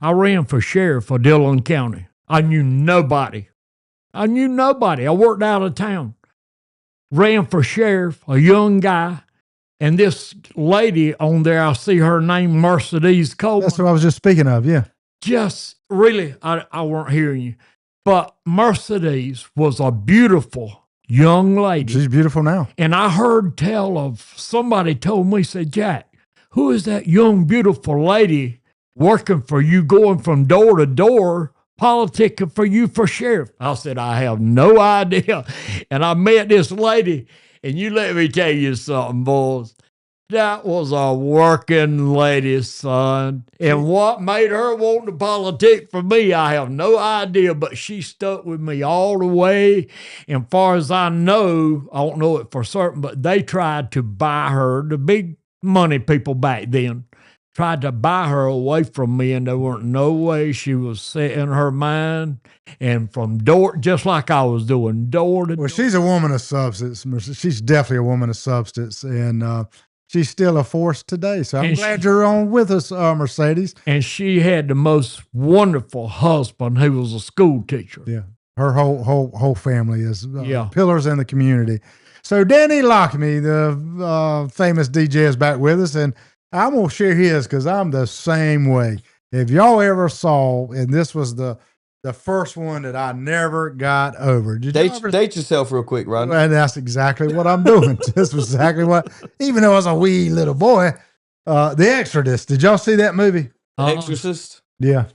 I ran for sheriff of Dillon County. I knew nobody. I worked out of town. Ran for sheriff, a young guy. And this lady on there, I see her name, Mercedes Coleman. That's what I was just speaking of, yeah. Just really, I weren't hearing you. But Mercedes was a beautiful young lady. She's beautiful now. And I heard tell of somebody told me, said, Jack, who is that young, beautiful lady working for you, going from door to door, politicking for you for sheriff? I said, I have no idea. And I met this lady, and you let me tell you something, boys. That was a working lady, son. And what made her want to politic for me, I have no idea, but she stuck with me all the way. And far as I know, I don't know it for certain, but they tried to buy her, the big money people back then, tried to buy her away from me, and there weren't no way she was set in her mind. And from door, just like I was doing, door to door. Well, she's a woman of substance. She's definitely a woman of substance, and she's still a force today. So I'm glad you're on with us, Mercedes. And she had the most wonderful husband who was a school teacher. Yeah, her whole family is pillars in the community. So Danny Lockney, the famous DJ, is back with us, and I'm going to share his because I'm the same way. If y'all ever saw, and this was the first one that I never got over. Date yourself real quick, Rodney. And that's exactly what I'm doing. This was exactly what, even though I was a wee little boy, The Exorcist. Did y'all see that movie? Exorcist? Yeah.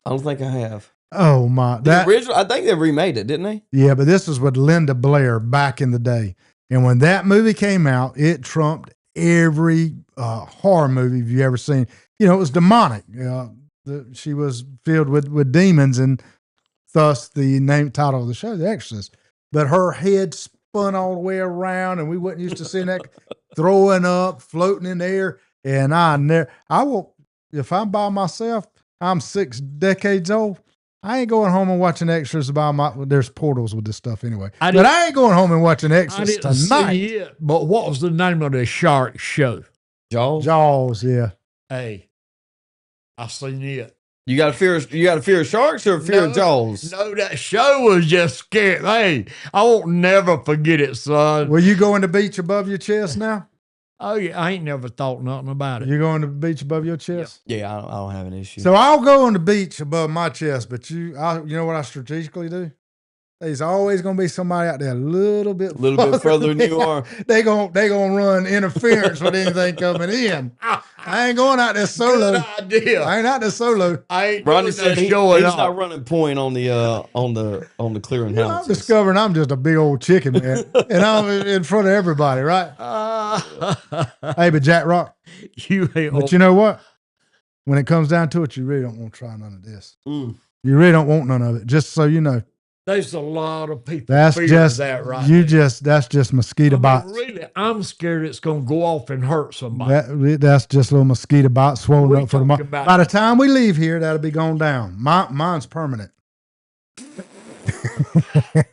I don't think I have. Oh, my. The original, I think they remade it, didn't they? Yeah, but this was with Linda Blair back in the day. And when that movie came out, it trumped every horror movie you've ever seen. You know, it was demonic. She was filled with demons, and thus the title of the show, The Exorcist. But her head spun all the way around, and we wasn't used to seeing that, throwing up, floating in the air. And if I'm by myself, I'm 6 decades old, I ain't going home and watching Extras there's portals with this stuff anyway. I ain't going home and watching Extras tonight. See it, but what was the name of the shark show? Jaws, yeah. Hey, I seen it. You got a fear of sharks or a fear of Jaws? No, that show was just scary. Hey, I won't never forget it, son. Will you go in the beach above your chest now? Oh, yeah, I ain't never thought nothing about it. You going to the beach above your chest? Yeah, I don't have an issue. So I'll go on the beach above my chest, but you know what I strategically do? There's always going to be somebody out there a little bit further than you are. They gonna run interference with anything coming in. I ain't going out there solo. Good idea. I ain't out there solo. Ronnie said he's not running point on the clearing house. I'm discovering I'm just a big old chicken, man, and I'm in front of everybody, right? Hey, but Jack Rock, but you know what? When it comes down to it, you really don't want to try none of this. You really don't want none of it. Just so you know. There's a lot of people. That's just that's just mosquito bites. Really, I'm scared it's going to go off and hurt somebody. That's just little mosquito bites swollen up for the month. By the time we leave here, that'll be gone down. Mine's permanent.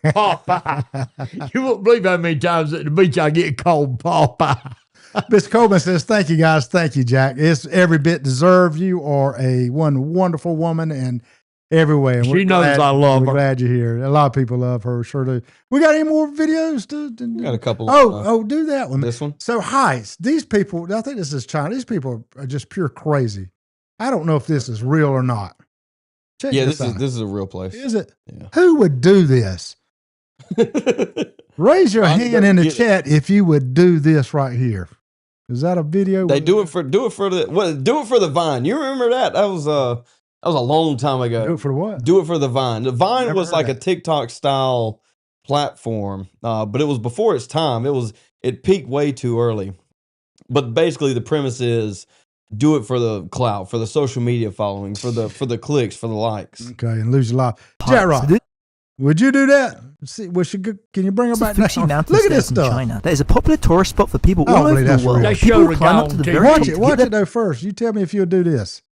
Popeye. You won't believe how many times at the beach I get called Popeye. Mr. Coleman says, thank you, guys. Thank you, Jack. It's every bit deserved. You are one wonderful woman, and every way. And she knows I love her. We're glad you're here. A lot of people love her. Sure do. We got any more videos? We got a couple. Do that one. This one? So heights. These people, I think this is China. These people are just pure crazy. I don't know if this is real or not. Check this is a real place. Is it? Yeah. Who would do this? Raise your hand in the chat if you would do this right here. Is that a video? They do it for the Vine. You remember that? That was a long time ago. Do it for what? Do it for the Vine. The Vine Never was heard like that. a TikTok style platform, but it was before its time. It peaked way too early. But basically, the premise is do it for the clout, for the social media following, for the clicks, for the likes. Okay, and lose your life. Jack Rock, would you do that? See, can you bring her back Fuji down? Mountain Look at this Stairs in stuff. China. That is a popular tourist spot for people I don't all over believe the that's world. real. They People showed it climb up on to the TV. very Watch top it. to Watch get it though first. You tell me if you'll do this.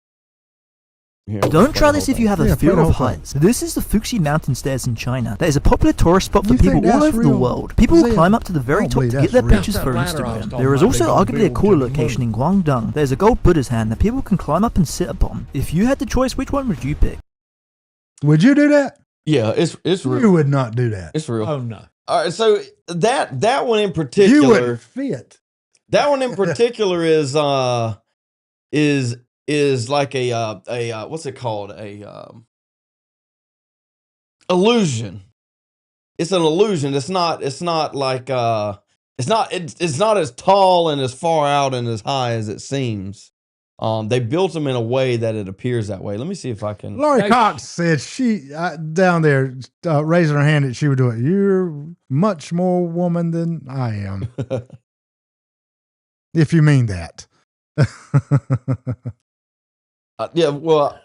Here, Don't try this if you have Yeah, a fear play the of whole thing. heights. This is the Fuji Mountain Stairs in China. That is a popular tourist spot for You think people all that's over the real? world. People will Zia, climb up to the I very don't top to believe get that's their real. pictures That's for that ladder I was Instagram. talking There is about. also They gonna arguably a build cooler to the location moon. in Guangdong. There's a gold Buddha's hand that people can climb up and sit upon. If you had the choice, which one would you pick? Would you do that? Yeah, it's real. You would not do that. It's real. Oh no. All right, so that one in You particular, wouldn't fit. that one in particular is like a what's it called, illusion. It's an illusion. It's not like it's not as tall and as far out and as high as it seems. They built them in a way that it appears that way. Let me see if I can. Lori Cox said she down there raising her hand that she would do it. You're much more woman than I am, if you mean that. Yeah, well,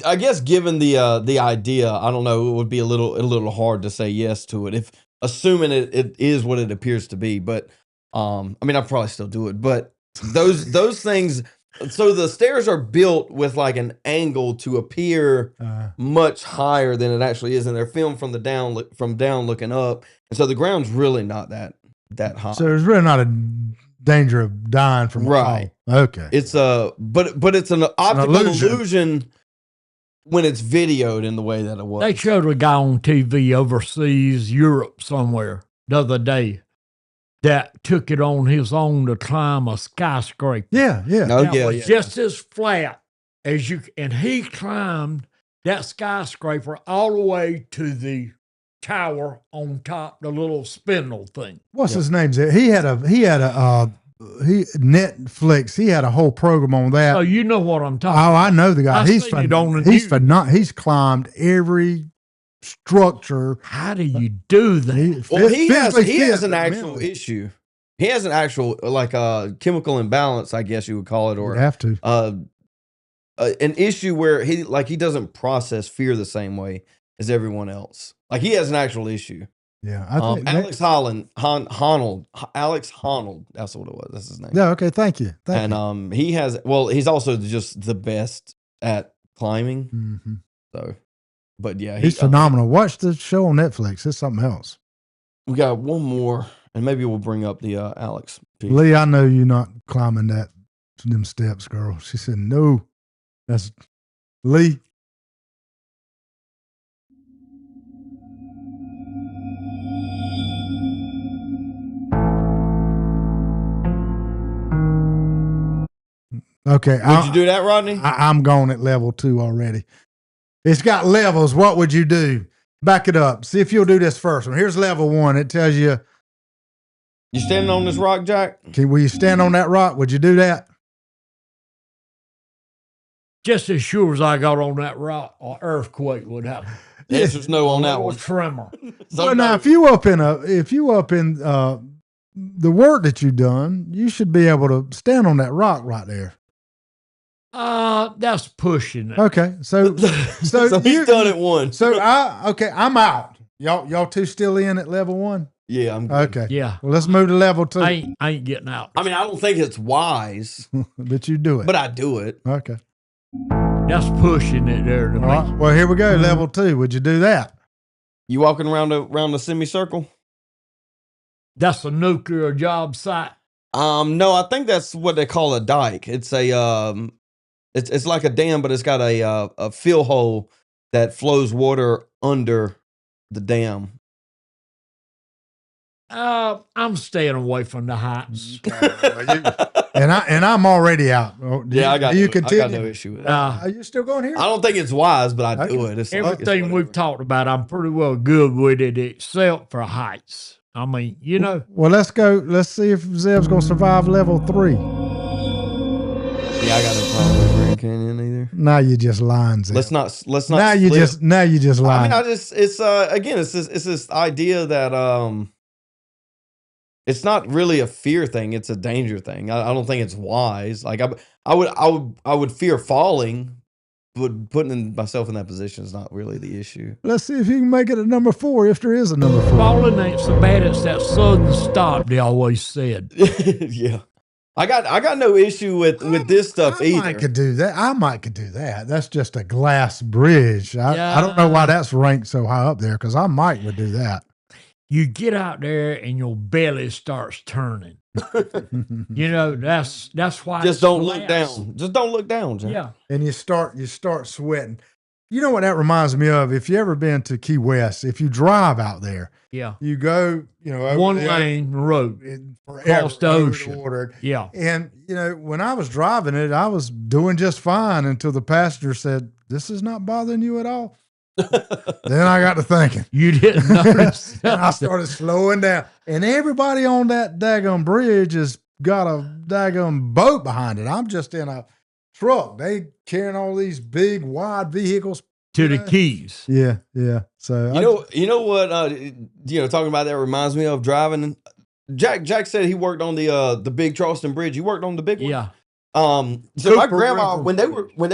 I guess given the idea, I don't know, it would be a little hard to say yes to it, if assuming it is what it appears to be. But I mean, I'd probably still do it. But those things. So the stairs are built with like an angle to appear much higher than it actually is, and they're filmed from down looking up, and so the ground's really not that high. So there's really not a danger of dying from Right. a fall. Okay. It's but it's an optical illusion when it's videoed in the way that it was. They showed a guy on TV overseas, Europe somewhere, the other day that took it on his own to climb a skyscraper. Yeah. Oh, That yeah, was yeah. just as flat as you, and he climbed that skyscraper all the way to the tower on top, the little spindle thing. What's his name? He had a Netflix. He had a whole program on that. Oh, you know what I'm talking Oh, about. I know the guy. I He's seen it on the he's news. He's climbed every structure. How do you do that? Well, he physically has fit, an actual mentally. issue. He has an actual like a chemical imbalance, I guess you would call it, or You'd have to. an issue where he doesn't process fear the same way as everyone else. Like he has an actual issue. Yeah, I think Alex Honnold. Alex Honnold. That's what it was. That's his name. Yeah. Okay. Thank you. And he has. Well, he's also just the best at climbing. Mhm. So, but yeah, He's phenomenal. Watch the show on Netflix. It's something else. We got one more, and maybe we'll bring up the Alex piece. Lee, I know you're not climbing them steps, girl. She said no. That's Lee. Okay. Would you do that, Rodney? I'm going at level 2 already. It's got levels. What would you do? Back it up. See if you'll do this first one. Here's level 1. It tells you. You standing on this rock, Jack? Will you stand on that rock? Would you do that? Just as sure as I got on that rock, or earthquake would happen. The answer's no on that one. Tremor. So Well, now no. if you up in the work that you've done, you should be able to stand on that rock right there. That's pushing it. Okay, so So he's done it once. So I'm out. Y'all two still in at level 1? Yeah, I'm good. Okay. Yeah. Well, let's move to level 2. I ain't getting out. I mean, I don't think it's wise, But you do it. but I do it. Okay. That's pushing it there to All me. right. Well, here we go. Level 2. Would you do that? You walking around the semicircle? That's a nuclear job site. No, I think that's what they call a dike. It's a it's like a dam, but it's got a fill hole that flows water under the dam. I'm staying away from the heights. And I'm already out. Oh, Yeah, I got do you no continue? issue with that. Are you still going here? I don't think it's wise, but I do it. It's Everything we've talked about, I'm pretty well good with it, except for heights. I mean, you know. Well, let's go. Let's see if Zeb's gonna survive level 3. Yeah, I got no problem with Grand Canyon either. Now you just lying, Zeb. Let's not. Now you just lying. I mean, it's again, it's this idea that it's not really a fear thing; it's a danger thing. I don't think it's wise. Like I would fear falling, but putting myself in that position is not really the issue. Let's see if you can make it a number 4, if there is a number 4. Falling ain't so bad. It's that sudden stop they always said. Yeah. I got no issue with this stuff either. I could do that. I might could do that. That's just a glass bridge. I don't know why that's ranked so high up there, because I would do that. You get out there and your belly starts turning. You know, that's why. Just don't look down. Just don't look down, John. Yeah. And you start sweating. You know what that reminds me of? If you ever been to Key West, if you drive out there, yeah, you go, over one there, lane road across the ocean. Yeah. And when I was driving it, I was doing just fine until the passenger said, "This is not bothering you at all." Then I got to thinking. You didn't notice. And I started slowing down. And everybody on that daggone bridge has got a daggone boat behind it. I'm just in a truck. They carrying all these big, wide vehicles. To the Keys. Yeah, yeah. So you know what talking about that reminds me of driving. Jack said he worked on the big Charleston Bridge. You worked on the big one? Yeah. So my grandma, when they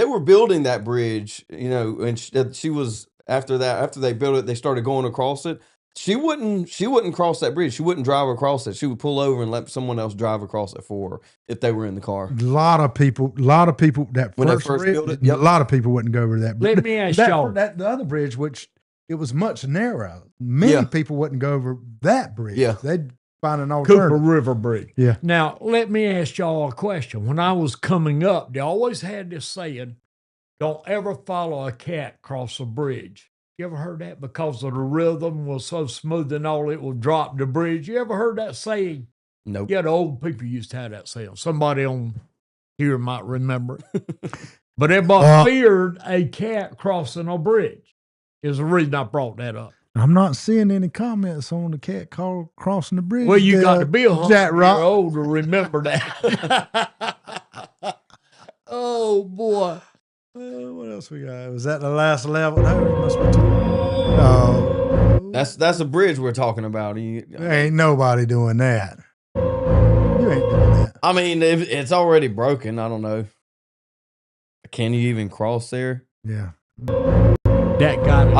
were building that bridge, and she was after they built it, they started going across it. She wouldn't cross that bridge. She wouldn't drive across it. She would pull over and let someone else drive across it for her if they were in the car. A lot of people that when first they first bridge, built it, a lot of people wouldn't go over that bridge. Let me ask y'all. The other bridge, which it was much narrow, many people wouldn't go over that bridge. Yeah. They'd find an alternative. Cooper River Bridge. Yeah. Now, let me ask y'all a question. When I was coming up, they always had this saying, don't ever follow a cat across a bridge. You ever heard that? Because of the rhythm was so smooth and all, it would drop the bridge. You ever heard that saying? Nope. Yeah, the old people used to have that saying. Somebody on here might remember it. But everybody feared a cat crossing a bridge. Is the reason I brought that up. I'm not seeing any comments on the cat crossing the bridge. Well, you got to be 100 years Rock. old to remember that. Oh, boy. What else we got? Was that the last level? No, it must be 2. That's a bridge we're talking about. There ain't nobody doing that. You ain't doing that. I mean, if it's already broken. I don't know. Can you even cross there? Yeah. That guy.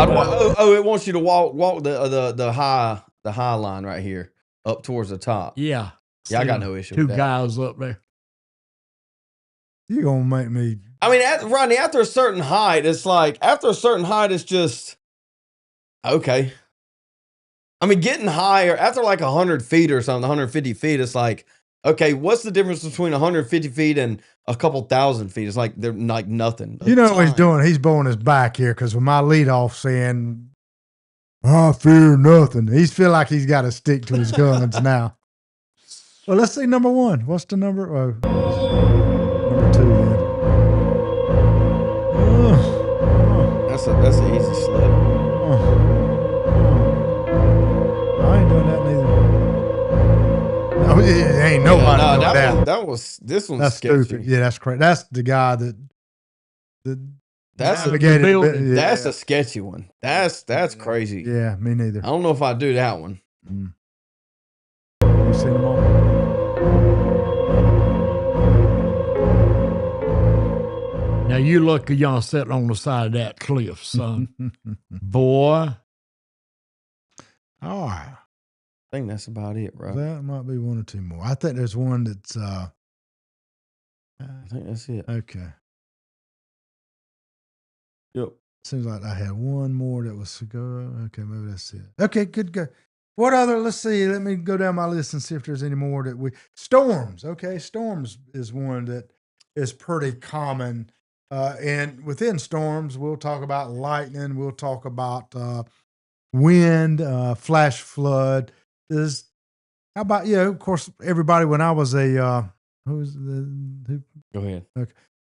It wants you to walk the high line right here up towards the top. Yeah. Yeah, I got no issue Two with that. guys up there. You gonna make me. I mean, Rodney, after a certain height, it's just okay. I mean, getting higher after like 100 feet or something, 150 feet, it's like, okay, what's the difference between 150 feet and a couple thousand feet? It's like they're like nothing. You know what he's doing? He's blowing his back here because with my lead off saying, "I fear nothing," he's feel like he's got to stick to his guns now. Well, let's see number 1. What's the number? Oh, number 2 then. That's an easy slip. I ain't doing that neither. No, it ain't nobody doing that. This one's that's sketchy. stupid. Yeah, that's crazy. That's the guy that that's navigated. That's a sketchy one. That's crazy. Yeah, me neither. I don't know if I'd do that one. You seen them all? Now, you lucky y'all sitting on the side of that cliff, son. Boy. All right. I think that's about it, bro. That might be 1 or 2 more. I think there's one that's I think that's it. okay. Yep. Seems like I had one more that was to go. Okay, maybe that's it. Okay, good. What other? Let's see. Let me go down my list and see if there's any more that we. Storms. Okay, storms is one that is pretty common. And within storms, we'll talk about lightning. We'll talk about wind, flash flood. How about of course, everybody. When I was a who? Go ahead. Okay.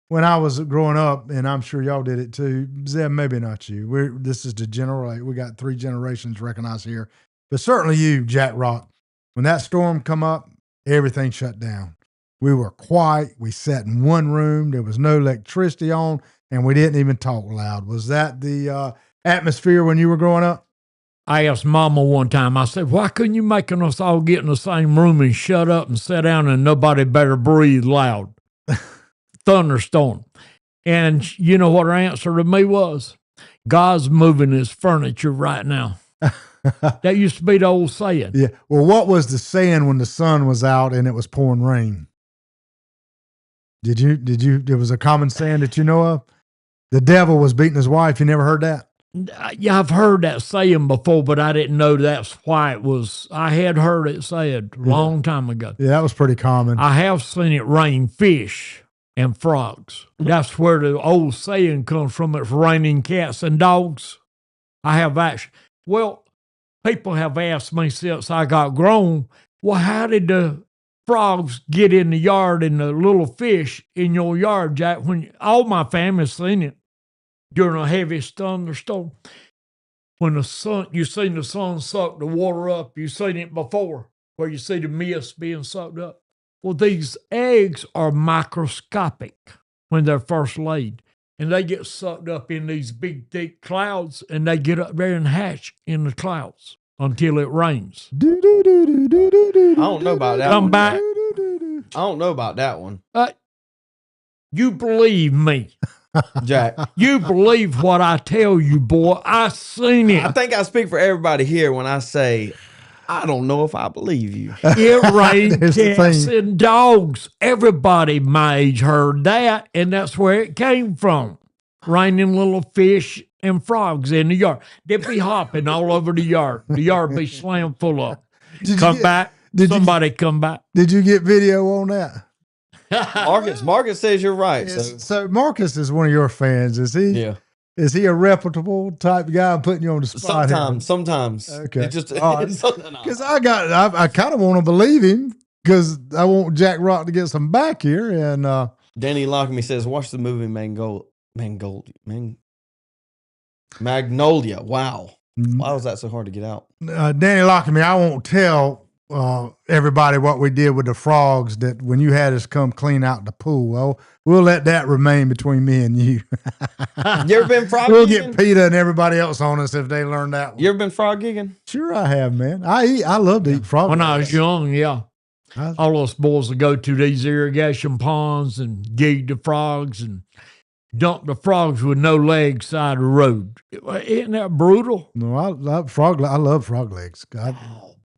When I was growing up, and I'm sure y'all did it too, Zeb, maybe not you. This is the general. We got 3 generations recognized here. but certainly you, Jack Rock. When that storm come up, everything shut down. We were quiet. We sat in one room. There was no electricity on, and we didn't even talk loud. Was that the atmosphere when you were growing up? I asked Mama one time, I said, why couldn't you make us all get in the same room and shut up and sit down and nobody better breathe loud? Thunderstorm. And you know what her answer to me was? God's moving his furniture right now. That used to be the old saying. Yeah. Well, what was the saying when the sun was out and it was pouring rain? There was a common saying that you know of? The devil was beating his wife. You never heard that? Yeah, I've heard that saying before, but I didn't know that's why it was. I had heard it said a long time ago. Yeah, that was pretty common. I have seen it rain fish and frogs. That's where the old saying comes from. It's raining cats and dogs. I have actually, well, people have asked me since I got grown, well, how did the frogs get in the yard and the little fish in your yard, Jack? When all my family's seen it during a heavy thunderstorm. When the sun, you seen the sun suck the water up, you seen it before, where you see the mist being sucked up. Well, these eggs are microscopic when they're first laid, and they get sucked up in these big, thick clouds, and they get up there and hatch in the clouds until it rains. I don't know about that Come one. back. I don't know about that one. You believe me. Jack. You believe what I tell you, boy. I seen it. I think I speak for everybody here when I say, I don't know if I believe you. It rained Here's the cats thing. and dogs. Everybody my age heard that, and that's where it came from. Raining little fish and frogs in the yard. They'd be hopping all over the yard. The yard be slammed full of. Come back. Somebody come back. Did you get video on that? Marcus says you're right. So Marcus is one of your fans. Is he? Yeah. Is he a reputable type guy? I'm putting you on the spot. Sometimes. Okay. It just All right. Because I kind of want to believe him because I want Jack Rock to get some back here. And Danny Lockme says, watch the movie Magnolia. Wow. Why was that so hard to get out? Danny Lockme, I won't tell everybody what we did with the frogs that when you had us come clean out the pool. Well, we'll let that remain between me and you. You ever been frog We'll gigging? get PETA and everybody else on us if they learn that one. You ever been frog gigging? Sure I have, man. I love to eat frog. When I was young, yeah. All us boys would go to these irrigation ponds and gig the frogs and dump the frogs with no legs side of the road. Isn't that brutal? No, I love frog legs. I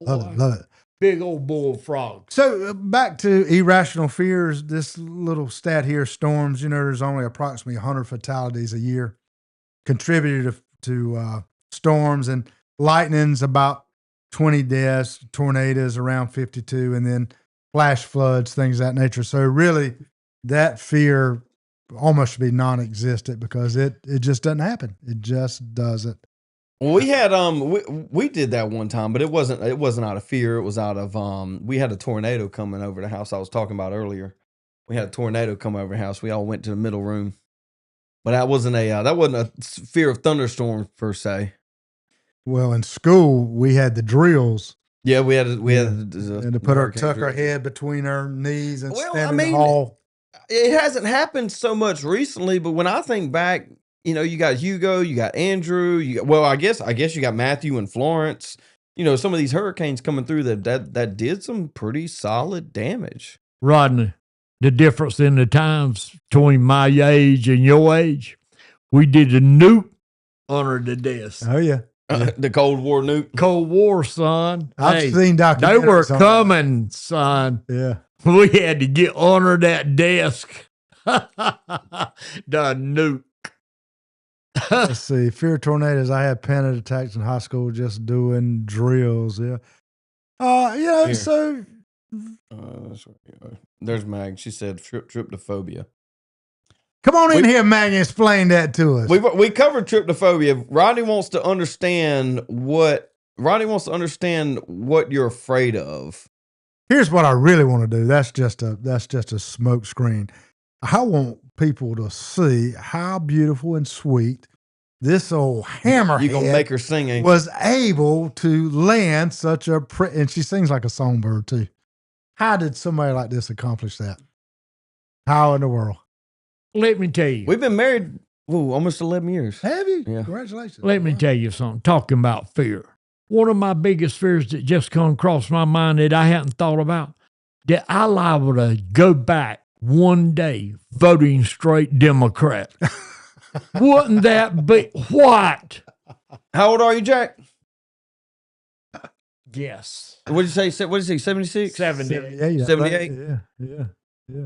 love it. Big old bull frogs. So back to irrational fears. This little stat here: storms. There's only approximately 100 fatalities a year contributed to storms, and lightning's about 20 deaths. Tornadoes around 52, and then flash floods, things of that nature. So really, that fear almost should be non-existent because it just doesn't happen. It just doesn't. Well, we had we did that one time, but it wasn't out of fear. It was out of we had a tornado coming over the house I was talking about earlier. We had a tornado come over the house. We all went to the middle room, but that wasn't a fear of thunderstorms per se. Well, in school we had the drills. Yeah, we had and to put her tuck her head between her knees and stand in the hall. It hasn't happened so much recently, but when I think back, you got Hugo, you got Andrew, I guess you got Matthew and Florence. Some of these hurricanes coming through that did some pretty solid damage. Rodney, the difference in the times between my age and your age, we did a nuke under the desk. Oh yeah. The Cold War nuke. Cold War, son. I've seen documentaries. They were on coming, son. Yeah. We had to get under that desk. The nuke. Let's see. Fear of tornadoes. I had panic attacks in high school just doing drills. Yeah. Here. So. There's Mag. She said tryptophobia. Come on in here, Mag, and explain that to us. We covered tryptophobia. Rodney wants to understand what you're afraid of. Here's what I really want to do. That's just a smoke screen. I want people to see how beautiful and sweet this old hammerhead You gonna make her sing, ain't you? was able to land such a and she sings like a songbird too. How did somebody like this accomplish that? How in the world? Let me tell you. We've been married almost 11 years. Have you? Yeah. Congratulations. Let me tell you something. Talking about fear. One of my biggest fears that just come across my mind that I hadn't thought about, that I liable to go back one day voting straight Democrat. Wouldn't that be what? How old are you, Jack? Yes. What did you say? What did you say? 76? 70. 78? Yeah.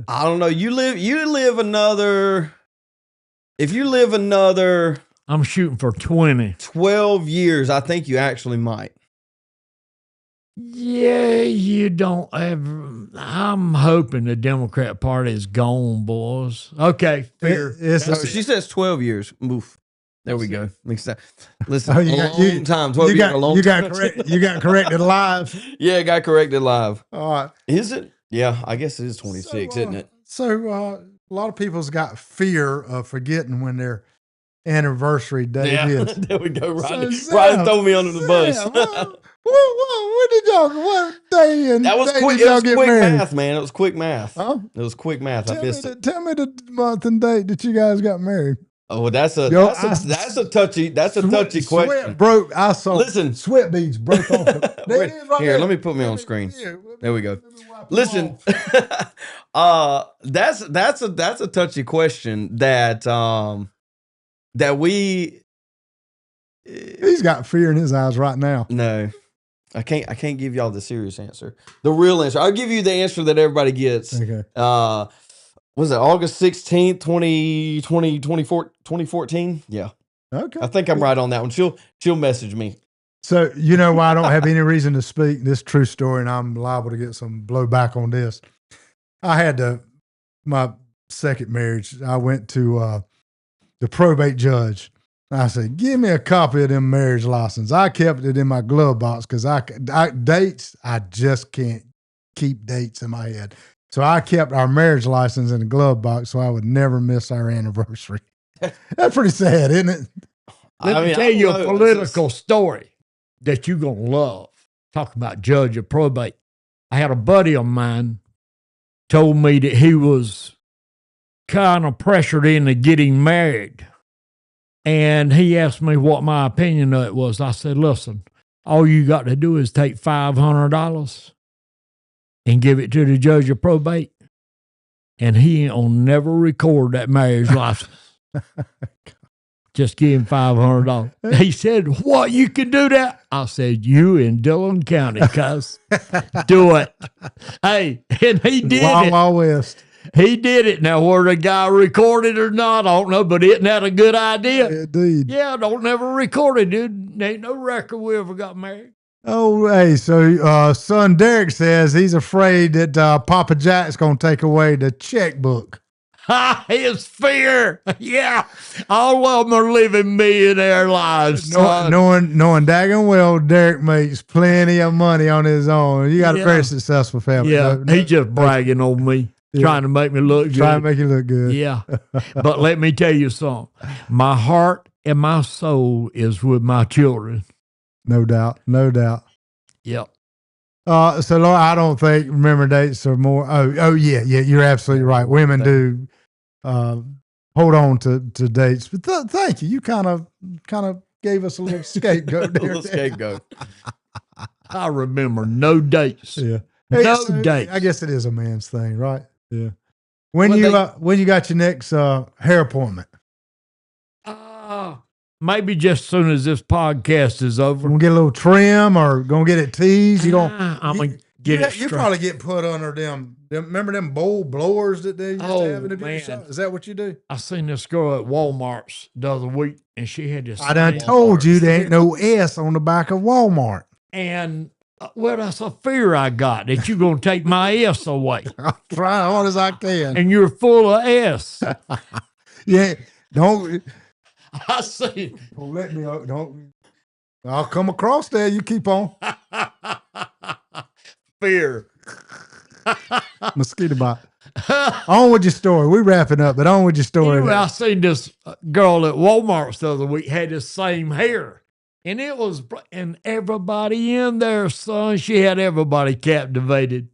I don't know. You live another. If you live another I'm shooting for 20. 12 years, I think you actually might. Yeah, you don't ever. I'm hoping the Democrat Party is gone, boys. Okay, fair. She says 12 years. Oof. There we go. Makes sense. Listen, Oh, a long time. 12 years, a long time. You got corrected live. Yeah, it got corrected live. All right. Is it? Yeah, I guess it is 26, isn't it? So a lot of people's got fear of forgetting when their anniversary day is. There we go. Rodney. So, Rodney throw me under the bus. When did y'all? What day and That was day quick. did It y'all was get quick married? math, man. It was quick math. Huh? It was quick math. I missed it. Tell me the month and date that you guys got married. Oh, well, that's a touchy question. Sweat broke. I saw. Listen, sweat beads broke off. There it is right Here, there. let me put me on screen. Here, There we go. wipe them Listen, that's a touchy question that we. He's got fear in his eyes right now. No, I can't give y'all the serious answer. The real answer. I'll give you the answer that everybody gets. Okay. Was it August 16th, 2014? Yeah. Okay. I think I'm right on that one. She'll message me. So you know why I don't have any reason to speak this true story, and I'm liable to get some blowback on this. I had my second marriage. I went to the probate judge. I said, "Give me a copy of them marriage license." I kept it in my glove box because I dates. I just can't keep dates in my head. So I kept our marriage license in the glove box so I would never miss our anniversary. That's pretty sad, isn't it? Let me tell you a political story that you're going to love. Talking about judge of probate. I had a buddy of mine told me that he was kind of pressured into getting married. And he asked me what my opinion of it was. I said, listen, all you got to do is take $500 and give it to the judge of probate, and he will never record that marriage license. Just give him $500. He said, what, you can do that? I said, you in Dillon County, cuz. Do it. Hey, and he did it. Wild West. He did it. Now, whether the guy recorded or not, I don't know, but isn't that a good idea? Indeed. Yeah, don't never record it, dude. Ain't no record we ever got married. Oh, hey, so son Derek says he's afraid that Papa Jack's going to take away the checkbook. His fear. Yeah. All of them are living millionaire lives, son. Knowing daggone well Derek makes plenty of money on his own. You got a very successful family. Yeah, he's just bragging on me, trying to make me look good. Trying to make you look good. Yeah. But let me tell you something. My heart and my soul is with my children. No doubt. No doubt. Yep. So Laura, I don't think remember dates are more. Oh yeah, you're absolutely right. Women do hold on to dates, but thank you. You kind of gave us a little scapegoat there. A little scapegoat. I remember no dates. Yeah, No dates. I guess it is a man's thing, right? Yeah. When you got your next hair appointment? Maybe just as soon as this podcast is over. Gonna get a little trim or gonna get it teased? You gonna? I'm gonna get it. You probably get put under them. Remember them bowl blowers that they used to have in the beauty shop? Is that what you do? I seen this girl at Walmart's the other week, and she had this. I done told you there ain't no S on the back of Walmart. And well, that's a fear I got that you're gonna take my S away. I'll try as hard as I can. And you're full of S. Yeah, don't. I see. Don't let me. Don't. I'll come across there. You keep on. Fear. Mosquito bite. On with your story. We wrapping up, but on with your story. Anyway, I seen this girl at Walmart the other week had the same hair. And and everybody in there, son, she had everybody captivated.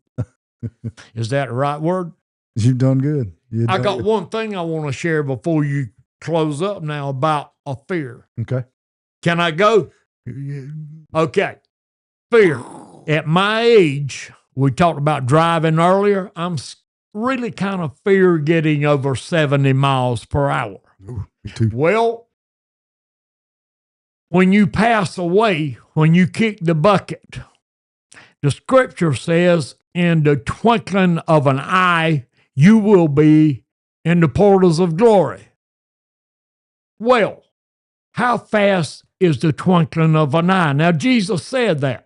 Is that the right word? You've done good. I got one thing I want to share before you close up now about a fear. Okay. Can I go? Okay. Fear. At my age, we talked about driving earlier. I'm really kind of fear getting over 70 miles per hour. Ooh, me too. Well, when you pass away, when you kick the bucket, the scripture says, in the twinkling of an eye, you will be in the portals of glory. Well, how fast is the twinkling of an eye? Now, Jesus said that.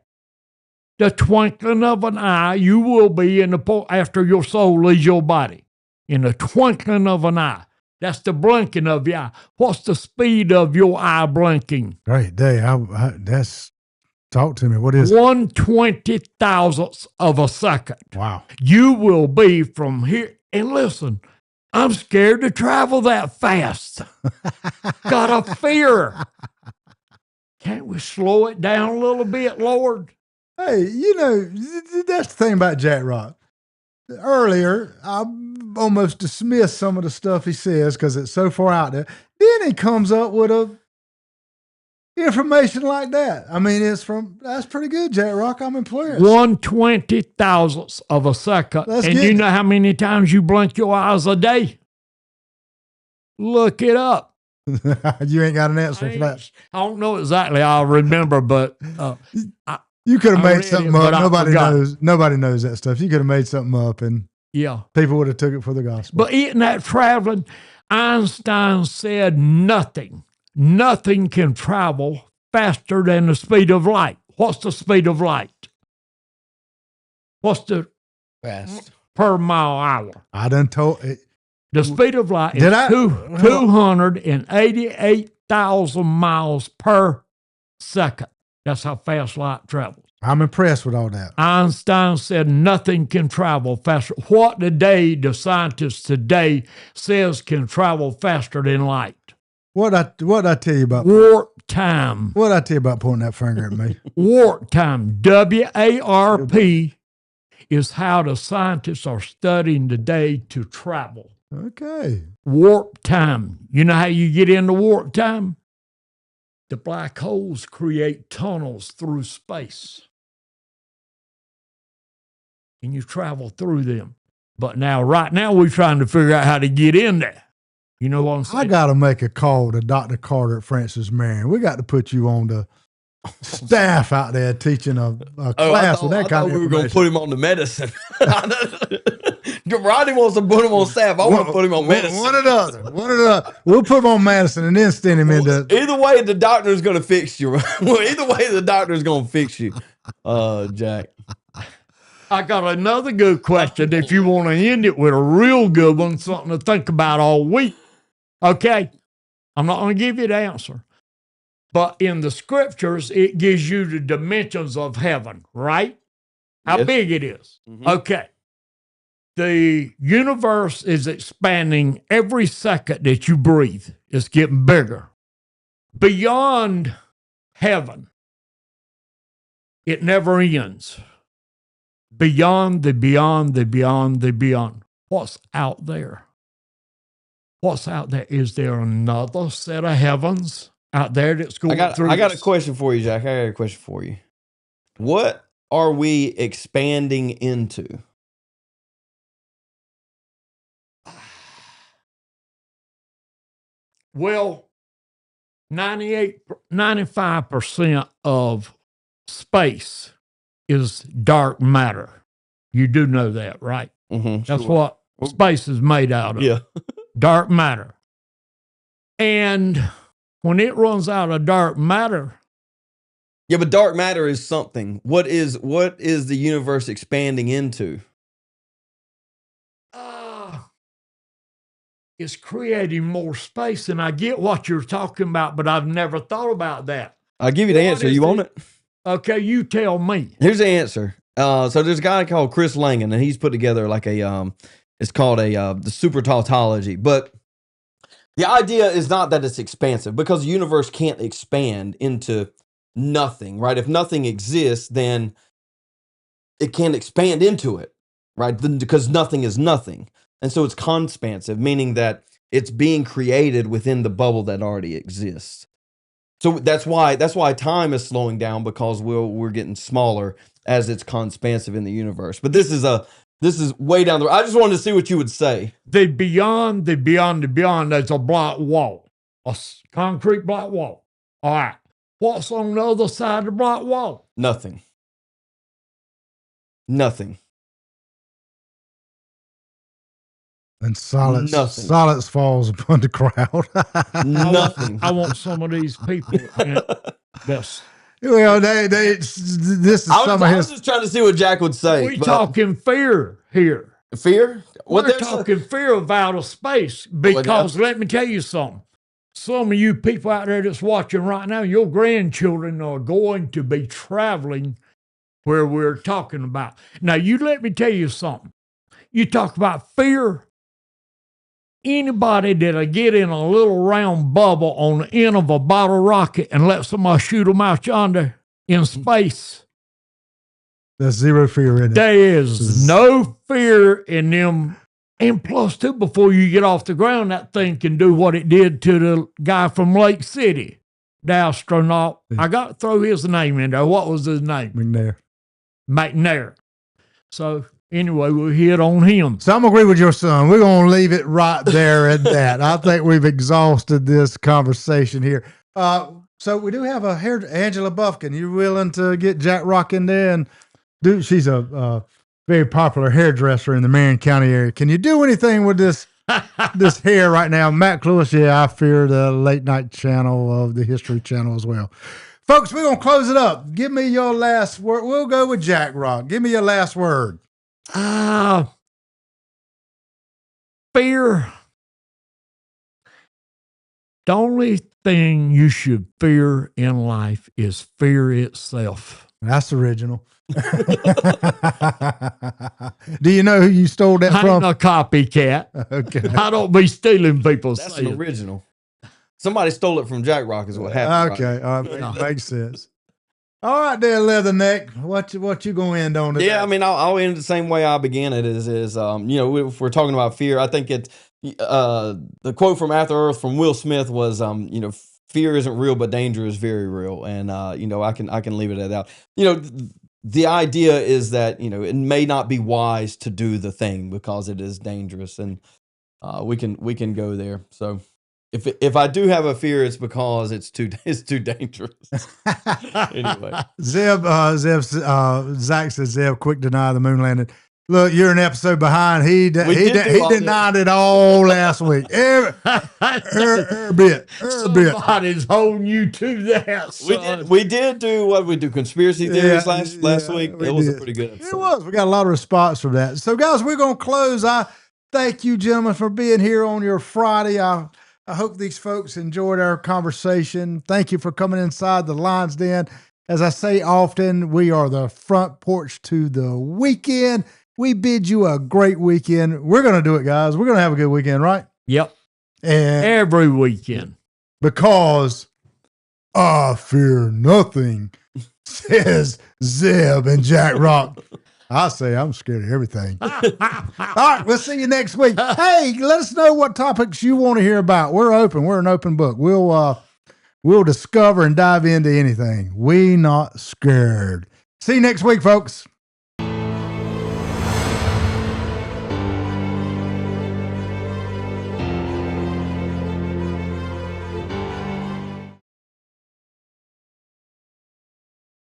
The twinkling of an eye, you will be in the after your soul leaves your body. In the twinkling of an eye. That's the blinking of your eye. What's the speed of your eye blinking? Great day. That's talk to me. What is 1/20,000th of a second. Wow. You will be from here. And listen, I'm scared to travel that fast. Got a fear. Can't we slow it down a little bit, Lord? Hey, that's the thing about Jack Rock. Earlier, I almost dismissed some of the stuff he says because it's so far out there. Then he comes up with information like that. I mean, that's pretty good, Jack Rock. I'm impressed. 1/20,000th of a second. That's and good. You know how many times you blink your eyes a day? Look it up. You ain't got an answer for that. I don't know exactly. I'll remember, but You could have I made read something it, up. but I Nobody forgot. knows. Nobody knows that stuff. You could have made something up, and yeah. people would have took it for the gospel. But in that traveling, Einstein said nothing can travel faster than the speed of light. What's the speed of light? What's the Fast. per mile hour? I done told it. The speed of light is Did I- 288,000 miles per second. That's how fast light travels. I'm impressed with all that. Einstein said nothing can travel faster. What today, the scientists today says can travel faster than light? What I tell you about Warp time. what I tell you about pointing that finger at me? Warp time. WARP is how the scientists are studying today to travel. Okay. Warp time. You know how you get into warp time? The black holes create tunnels through space. And you travel through them. But right now, we're trying to figure out how to get in there. You know what I'm saying? I got to make a call to Dr. Carter at Francis Marion. We got to put you on the staff out there teaching a class with that kind of we were going to information. put him on the medicine. Roddy wants to put him on staff. I want to put him on medicine. One or the other. We'll put him on Madison and then send him into. Either way, the doctor is going to fix you. Well, either way, the doctor is going to fix you, Jack. I got another good question if you want to end it with a real good one, something to think about all week. Okay? I'm not going to give you the answer. But in the scriptures, it gives you the dimensions of heaven, right? How Yes. big it is. Mhm. Okay. The universe is expanding every second that you breathe. It's getting bigger. Beyond heaven, it never ends. Beyond the beyond, the beyond, the beyond. What's out there? What's out there? Is there another set of heavens out there that's going through? I got a this? question for you, Jack. I got a question for you. What are we expanding into? Well, 95% of space is dark matter. You do know that, right? Mm-hmm, That's what space is made out of. Yeah. Dark matter. And when it runs out of dark matter, Yeah, but dark matter is something. What is the universe expanding into? it's creating more space. And I get what you're talking about, but I've never thought about that. I'll give you the What answer. is You want it? Okay, you tell me. Here's the answer. So there's a guy called Chris Langan, and he's put together like a It's called the super tautology. But the idea is not that it's expansive, because the universe can't expand into nothing, right? If nothing exists, then it can't expand into it, right? Because nothing is nothing. And so it's conspansive, meaning that it's being created within the bubble that already exists. So that's why time is slowing down, because we're getting smaller as it's conspansive in the universe. But this is way down the road. I just wanted to see what you would say. The beyond, there's a black wall, a concrete black wall. All right. What's on the other side of the black wall? Nothing. And silence falls upon the crowd. Nothing. I want some of these people. This Well, this is I was just trying to see what Jack would say. We're talking fear here. Fear? We're talking fear of outer space, because let me tell you something. Some of you people out there that's watching right now, your grandchildren are going to be traveling where we're talking about. Now, you let me tell you something. You talk about fear. Anybody that'll get in a little round bubble on the end of a bottle rocket and let somebody shoot them out yonder in space. There's zero fear in it. There is no fear in them. And plus, too, before you get off the ground, that thing can do what it did to the guy from Lake City, the astronaut. I got to throw his name in there. What was his name? McNair. So, anyway, we'll hit on him. So I'm agree with your son. We're going to leave it right there at that. I think we've exhausted this conversation here. So we do have Angela Buffkin. You willing to get Jack Rock in there? And she's a very popular hairdresser in the Marion County area. Can you do anything with this hair right now? Matt Cluess, I fear the late night channel of the History Channel as well. Folks, we're going to close it up. Give me your last word. We'll go with Jack Rock. Give me your last word. Fear. The only thing you should fear in life is fear itself. That's original. Do you know who you stole that from? I'm a copycat. Okay. I don't be stealing people's. That's an original. Somebody stole it from Jack Rock is what happened. Okay. All right. Makes sense. All right, there, Leatherneck. What you gonna end on today? Yeah, I mean, I'll end the same way I began it. Is if we're talking about fear, I think the quote from After Earth from Will Smith was, fear isn't real, but danger is very real, and I can leave it at that. The idea is that it may not be wise to do the thing because it is dangerous, and we can go there. So. If I do have a fear, it's because it's too dangerous. Anyway, Zach says, Zeb, quick deny the moon landing. Look, you're an episode behind. He denied it all last week. Every bit. Somebody's holding you to that. Son. We did do what we do, conspiracy theories last week. It was a pretty good episode. It was. We got a lot of response from that. So, guys, we're going to close. I thank you, gentlemen, for being here on your Friday. I hope these folks enjoyed our conversation. Thank you for coming inside the Lions Den. As I say often, we are the front porch to the weekend. We bid you a great weekend. We're going to do it, guys. We're going to have a good weekend, right? Yep. And every weekend. Because I fear nothing, says Zeb and Jack Rock. I say I'm scared of everything. All right, we'll see you next week. Hey, let us know what topics you want to hear about. We're open. We're an open book. We'll discover and dive into anything. We not scared. See you next week, folks.